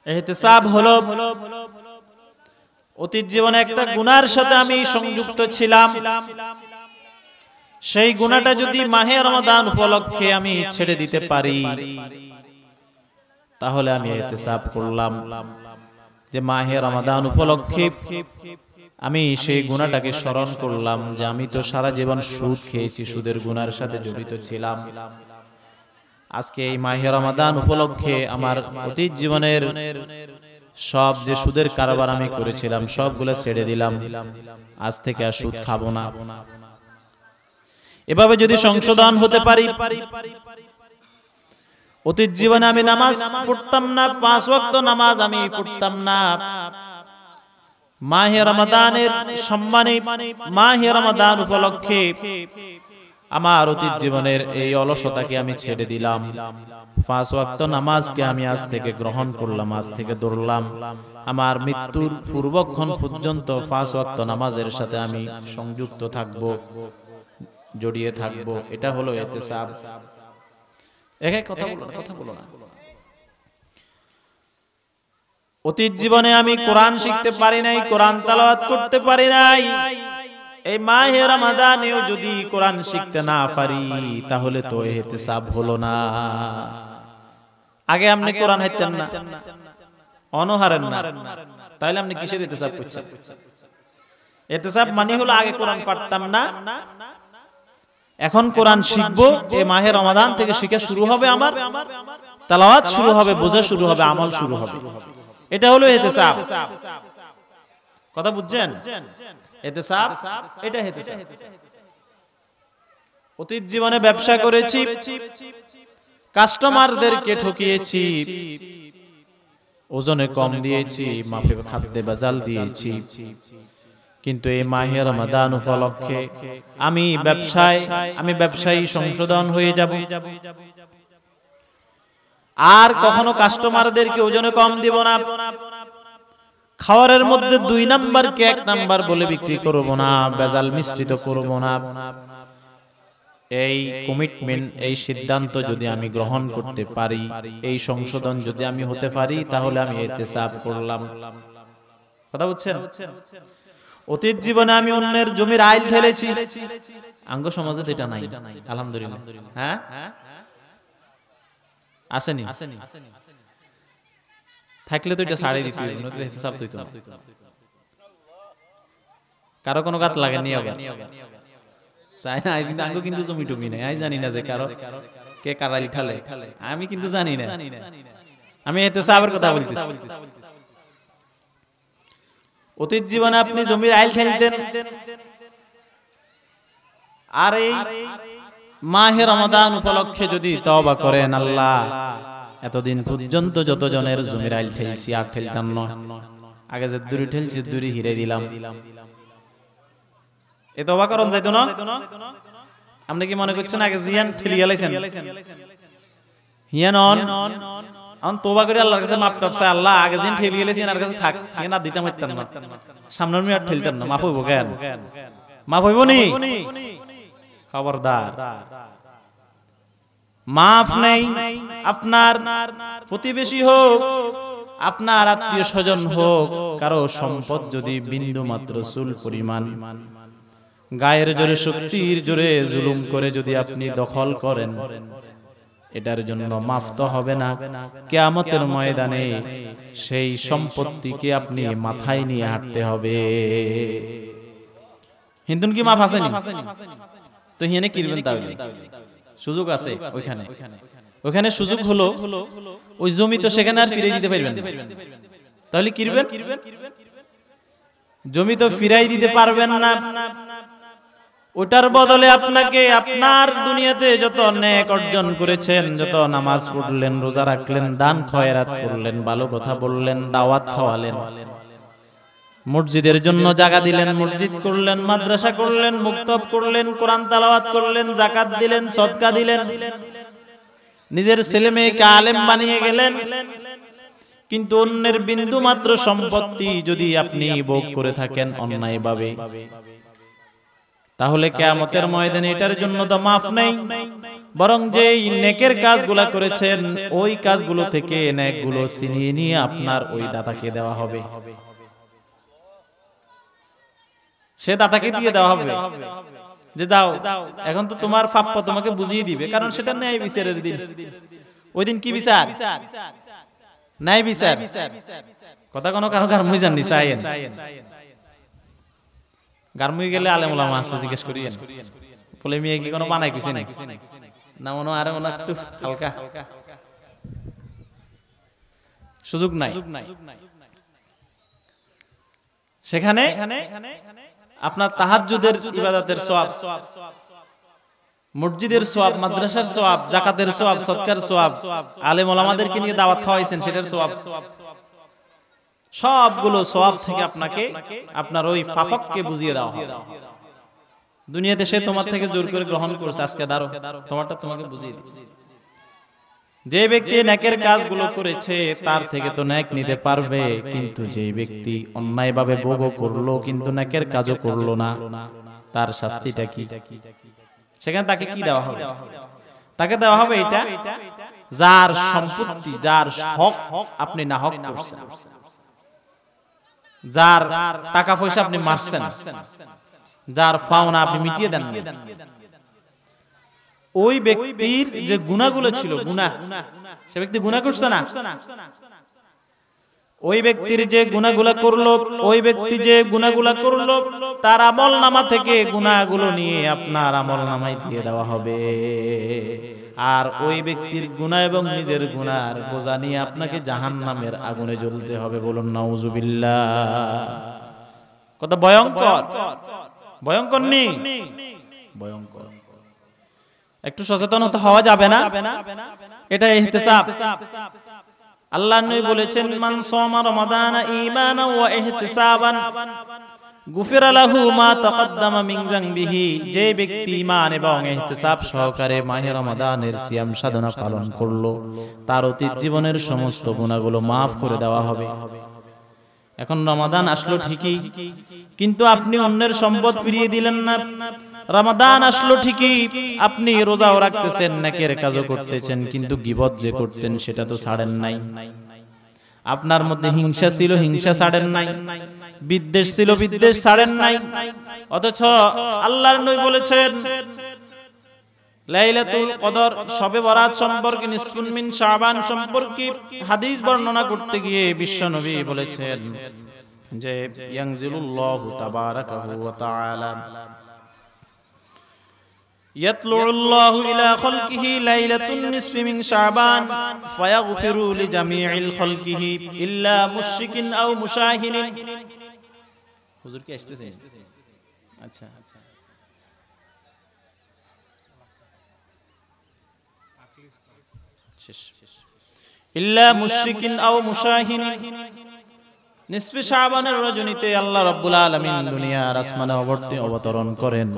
ইহতিসাব হলো অতীত জীবনে একটা গুনার সাথে আমি সংযুক্ত ছিলাম, সেই গুনাহটা যদি মাহে রমাদান উপলক্ষে আমি ছেড়ে দিতে পারি, তাহলে আমি ইহতিসাব করলাম যে মাহে রমাদান উপলক্ষে আমি সেই গুনাহটাকে স্মরণ করলাম যে আমি তো সারা জীবন সুদ খেয়েছি, সুদের গুনার সাথে জড়িত ছিলাম। আজকে এই মাহে রমাদান উপলক্ষে আমার অতীত জীবনের সব যে সুদের কারবার আমি করেছিলাম সবগুলো ছেড়ে দিলাম, আজ থেকে আর সুদ খাবো না। এভাবে যদি সংশোধন হতে পারি, অতীত জীবনে আমি নামাজ পড়তাম না, 5 ওয়াক্ত নামাজ আমি পড়তাম না, মাহে রমাদানের সম্মানে মাহে রমাদান উপলক্ষে আমার অতীত জীবনের এই অলসতাকে আমি ছেড়ে দিলাম, 5 ওয়াক্ত নামাজকে আমি আজ থেকে গ্রহণ করলাম, আজ থেকে ধরলাম, আমার মৃত্যুর পূর্বক্ষণ পর্যন্ত 5 ওয়াক্ত নামাজের সাথে আমি সংযুক্ত থাকব, জড়িয়ে থাকব। এটা হলো ইহতিসাব। কথা বলো না। অতীত জীবনে আমি কোরআন শিখতে পারি নাই, কোরআন তেলাওয়াত করতে পারি নাই, এই মাহে রমাদানেও যদি কোরআন শিখতে না পারি তাহলে তো ইহতিসাব হলো না। আগে আপনি কোরআন হাইতেন না, অনহারেন না, তাইলে আপনি কিসের ইহতিসাব করছেন? ইহতিসাব মানে হলো আগে কোরআন পড়তাম না, এখন কোরআন শিখবো, এই মাহে রমাদান থেকে শিখা শুরু হবে, আমার তেলাওয়াত শুরু হবে, বোঝা শুরু হবে, আমল শুরু হবে। এটা হলো ইহতিসাব। কথা বুঝছেন? ইহতিসাব, এটা ইহতিসাব। অতীত জীবনে ব্যবসা করেছি, কাস্টমারদেরকে ঠকিয়েছি, ওজনে কম দিয়েছি, মাপে খাদ্যে ভেজাল দিয়েছি, কিন্তু এই মাহে রমাদান উপলক্ষে আমি ব্যবসায়ী সংশোধন হয়ে যাব, আর কখনো কাস্টমারদেরকে ওজনে কম দিব না, খাওয়ারের মধ্যে 2 নাম্বারকে 1 নাম্বার বলে বিক্রি করব না, ভেজাল মিশ্রিত করব না। এই কমিটমেন্ট, এই সিদ্ধান্ত যদি আমি গ্রহণ করতে পারি, এই সংশোধন যদি আমি হতে পারি, তাহলে আমি ইহতিসাব করলাম। কথা বুঝছেন? অতীত জীবনে আমি অন্যের জমির আইল ঠেলেছি, আঙ্গ সমাজে এটা নাই, আলহামদুলিল্লাহ। হ্যাঁ, আসেনি? থাকলে তো এটা ছাড়ে দিতে হবে, নতুন ইহতিসাব তো হইতো না। কারো কোনো গাত লাগেনি, আবার চাই না, আঙ্গ কিন্তু জমি টমি নাই, আমি জানি না যে কারো কে কার আইল ঠেলে, আমি কিন্তু জানি না, আমি ইহতিসাবের কথা বলতেছি। অতীত জীবনে আপনি জমির আইল ঠেলতেন, আর এই মাহে রমাদান উপলক্ষে যদি তওবা করেন, আল্লাহ এতদিন পর্যন্ত যত জনের জমির আইল ঠেলছি আর ঠেলতাম না, আগে যে দূরে ঠেলছি দূরে হিরে দিলাম, এ তওবা করন যাইতো না? আপনি কি মনে করছেন আগে জিয়ান ঠেলি গেলাইছেন? হিয়ান অন তওবা করে আল্লাহর কাছে মাপ চাই, আল্লাহ আগে জিন ঠেলি গেলাইছেন আর কাছে থাক, না দিতাম পারতাম না, সামনের মিনিট ঠেলতাম না, মাফ হইব কেন? মাফ হইব নি? খবরদার, মাফ নেই। আপনার প্রতিবেশী হোক, আপনার আত্মীয় স্বজন হোক, কারো সম্পদ যদি বিন্দু মাত্র চুল পরিমাণ গায়ের জোরে, শক্তির জোরে জুলুম করে যদি আপনি দখল করেন, এটার জন্য মাফ তো হবে না। কিয়ামতের ময়দানে সেই সম্পত্তিকে আপনি মাথায় নিয়ে হাঁটতে হবে। হিন্দুন কি মাফ আসেনি? তো হিয়ানে কিরবেন, তাহলে সুযোগ আছে ওইখানে। ওখানে সুযোগ হলো ওই জমি তো সেখানে আর ফিরে দিতে পারবেন, তাহলে কি করবেন? জমি তো ফিরাই দিতে পারবেন না, ওটার বদলে আপনাকে আপনার দুনিয়াতে যত নেক অর্জন করেছেন, যত নামাজ পড়লেন, রোজা রাখলেন, দান খয়রাত করলেন, ভালো কথা বললেন, দাওয়াত খাওয়ালেন, মসজিদের জন্য জায়গা দিলেন, মসজিদ করলেন, মাদ্রাসা করলেন, মুক্তব করলেন, কোরআন তেলাওয়াত করলেন, যাকাত দিলেন, সদকা দিলেন, নিজের ছেলে মেয়েকে আলেম বানিয়ে গেলেন, কিন্তু অন্যের বিন্দু মাত্র সম্পত্তি যদি আপনি ভোগ করে থাকেন অন্যায়ভাবে, তাহলে কিয়ামতের ময়দানে এটার জন্য তো মাফ নেই, বরং যে নেকের কাজগুলো করেছেন ওই কাজগুলো থেকে নেকগুলো ছিনিয়ে নিয়ে আপনার ওই দাতাকে দেওয়া হবে, সে দাতাকে দিয়ে দেওয়া হবে যে দাও, এখন তো তোমার প্রাপ্য তোমাকে বুঝিয়ে দিবে, কারণ সেটা ন্যায় বিচারের দিন। ওই দিন কি বিচার? ন্যায় বিচার। কথা কোনো কারো গারমুই জাননি চাইয়েন, গারমুই গেলে আলেম ওলামা আছে জিজ্ঞেস করিয়েন, বলে মেয়ে কি কোনো বানাই কিছু নাই না, মনে আরে মনে একটু হালকা সুযোগ নাই। সেখানে আপনার তাহাজ্জুদের ইবাদতের সওয়াব, মসজিদের সওয়াব, মাদ্রাসার সওয়াব, যাকাতের সওয়াব, সদকার সওয়াব, আলেম ওলামাদেরকে নিয়ে দাওয়াত খাওয়াইছেন সেটার সওয়াব, সবগুলো সওয়াব থেকে আপনাকে আপনার ওই পাপককে বুঝিয়ে দেওয়া হবে। দুনিয়াতে সে তোমার থেকে জোর করে গ্রহণ করছে, আজকে দাঁড়ো তোমারটা তোমাকে বুঝিয়ে দিই। যে ব্যক্তি নেকের কাজগুলো করেছে তার থেকে তো নেক নিতে পারবে, কিন্তু যে ব্যক্তি অন্যায়ভাবে ভোগ করলো কিন্তু নেকের কাজও করলো না, তার শাস্তিটা কি? সেখানে তাকে কি দেওয়া হবে? তাকে দেওয়া হবে এটা, যার সম্পত্তি, যার হক আপনি না হক করছেন, যার টাকা পয়সা আপনি মারছেন, যার পাওনা আপনি মিটিয়ে দেন, ওই ব্যক্তির যে গুনাহগুলো ছিল, গুনাহ, সে ব্যক্তি গুনাহ করছে না, ওই ব্যক্তির যে গুনাহগুলো করলো, ওই ব্যক্তি যে গুনাহগুলো করলো তার আমলনামা থেকে গুনাহগুলো নিয়ে আপনার আমলনামায় দিয়ে দেওয়া হবে, আর ওই ব্যক্তির গুনাহ এবং নিজের গুনার বোঝা নিয়ে আপনাকে জাহান্নামের আগুনে জ্বলতে হবে। বলুন নাউজুবিল্লাহ। কত ভয়ঙ্কর, ভয়ঙ্কর নেই, ভয়ঙ্কর। একটু সচেতন হওয়া যাবে না? এটা ইহতিসাব। আল্লাহ নবী বলেছেন, মান সামা রমাদান ঈমানান ওয়া ইহতিসাবান গুফিরা লাহু মা তাকদ্দামা মিন যামবিহি। যে ব্যক্তি ঈমান এবং ইহতিসাব সহকারে মাহে রমাদানের সিয়াম সাধনা পালন করলো, তার অতীত জীবনের সমস্ত গুনাহগুলো মাফ করে দেওয়া হবে। এখন রমাদান আসলো ঠিকই, কিন্তু আপনি অন্যের সম্পদ ফিরিয়ে দিলেন না। রমাদান আসলো ঠিকই, আপনি রোজাও রাখতেছেন, নেকের কাজও করতেছেন, কিন্তু গীবত যে করতেন সেটা তো ছাড়েন নাই। আপনার মধ্যে হিংসা ছিল, হিংসা ছাড়েন নাই। বিদ্বেষ ছিল, বিদ্বেষ ছাড়েন নাই। অথচ আল্লাহর নবী বলেছেন লাইলাতুল কদর, শবে বরাত সম্পর্কে, নিসফুন মিন শাবান সম্পর্কে হাদিস বর্ণনা করতে গিয়ে বিশ্ব নবী বলেছেন যে ইয়ানজিলুল্লাহু তাবারাকাহু ওয়া তাআলা ইয়াতলুল্লাহু ইলা খালকিহি লাইলাতুন নিসফি মিন শাবান ফায়াগফিরু লিজামিইল খালকিহি ইল্লা মুশরিকিন আও মুশাহিনিন। হুজুর কি আসতেছে? আচ্ছা, ইল্লা মুশরিকিন আও মুশাহিনিন। নিসফে শাবানের রজনীতে আল্লাহ রাব্বুল আলামিন দুনিয়ার আসমানে অবতরণ করেন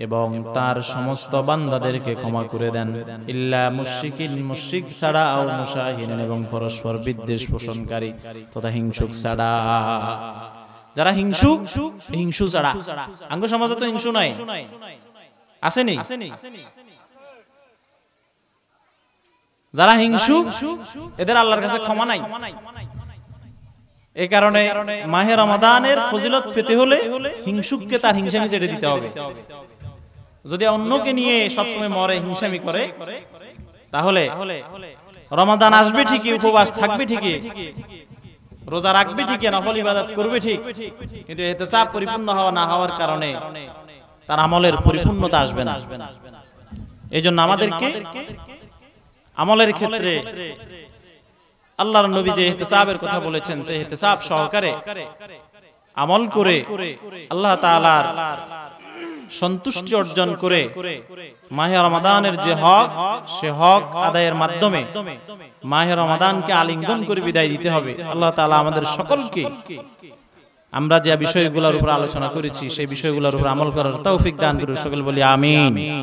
এবং তার সমস্ত বান্দাদেরকে ক্ষমা করে দেন, ইল্লা মুশরিকিন, মুশরিক ছাড়া, আও মুশাহিনিন, এবং পরস্পর বিদ্বেষ পোষণকারী তথা হিংসুক ছাড়া। যারা হিংসু ছাড়া, আঙ্গ সমাজে তো হিংসু নাই, আসেনি? যারা হিংসু এদের আল্লাহর কাছে ক্ষমা নাই। এই কারণে মাহে রমাদানের ফজিলত পেতে হলে হিংসুককে তার হিংসামি ছেড়ে দিতে হবে। যদি অন্যকে নিয়ে সবসময় মরে, হিংসামি করে, তাহলে রমাদান আসবে ঠিকই, উপবাস থাকবে ঠিকই, রোজা রাখবে ঠিকই, নফল ইবাদত করবে ঠিক, কিন্তু ইহতিসাব পরিপূর্ণ হওয়া না হওয়ার কারণে তার আমলের পরিপূর্ণতা আসবে না। এই জন্য আমাদেরকে আমলের ক্ষেত্রে আল্লাহর নবী যে ইহতিসাবের কথা বলেছেন, সেই ইহতিসাব সহকারে আমল করে আল্লাহ তাআলার সন্তুষ্টি অর্জন করে মাহে রমাদানের যে হক, সে হক আদায়ের মাধ্যমে মাহে রমাদানকে আলিঙ্গন করে বিদায় দিতে হবে। আল্লাহ তাআলা আমাদের সকলকে আমরা যে বিষয়গুলোর উপর আলোচনা করেছি সেই বিষয়গুলোর উপর আমল করার তৌফিক দান করুন। সকল বলি আমিন।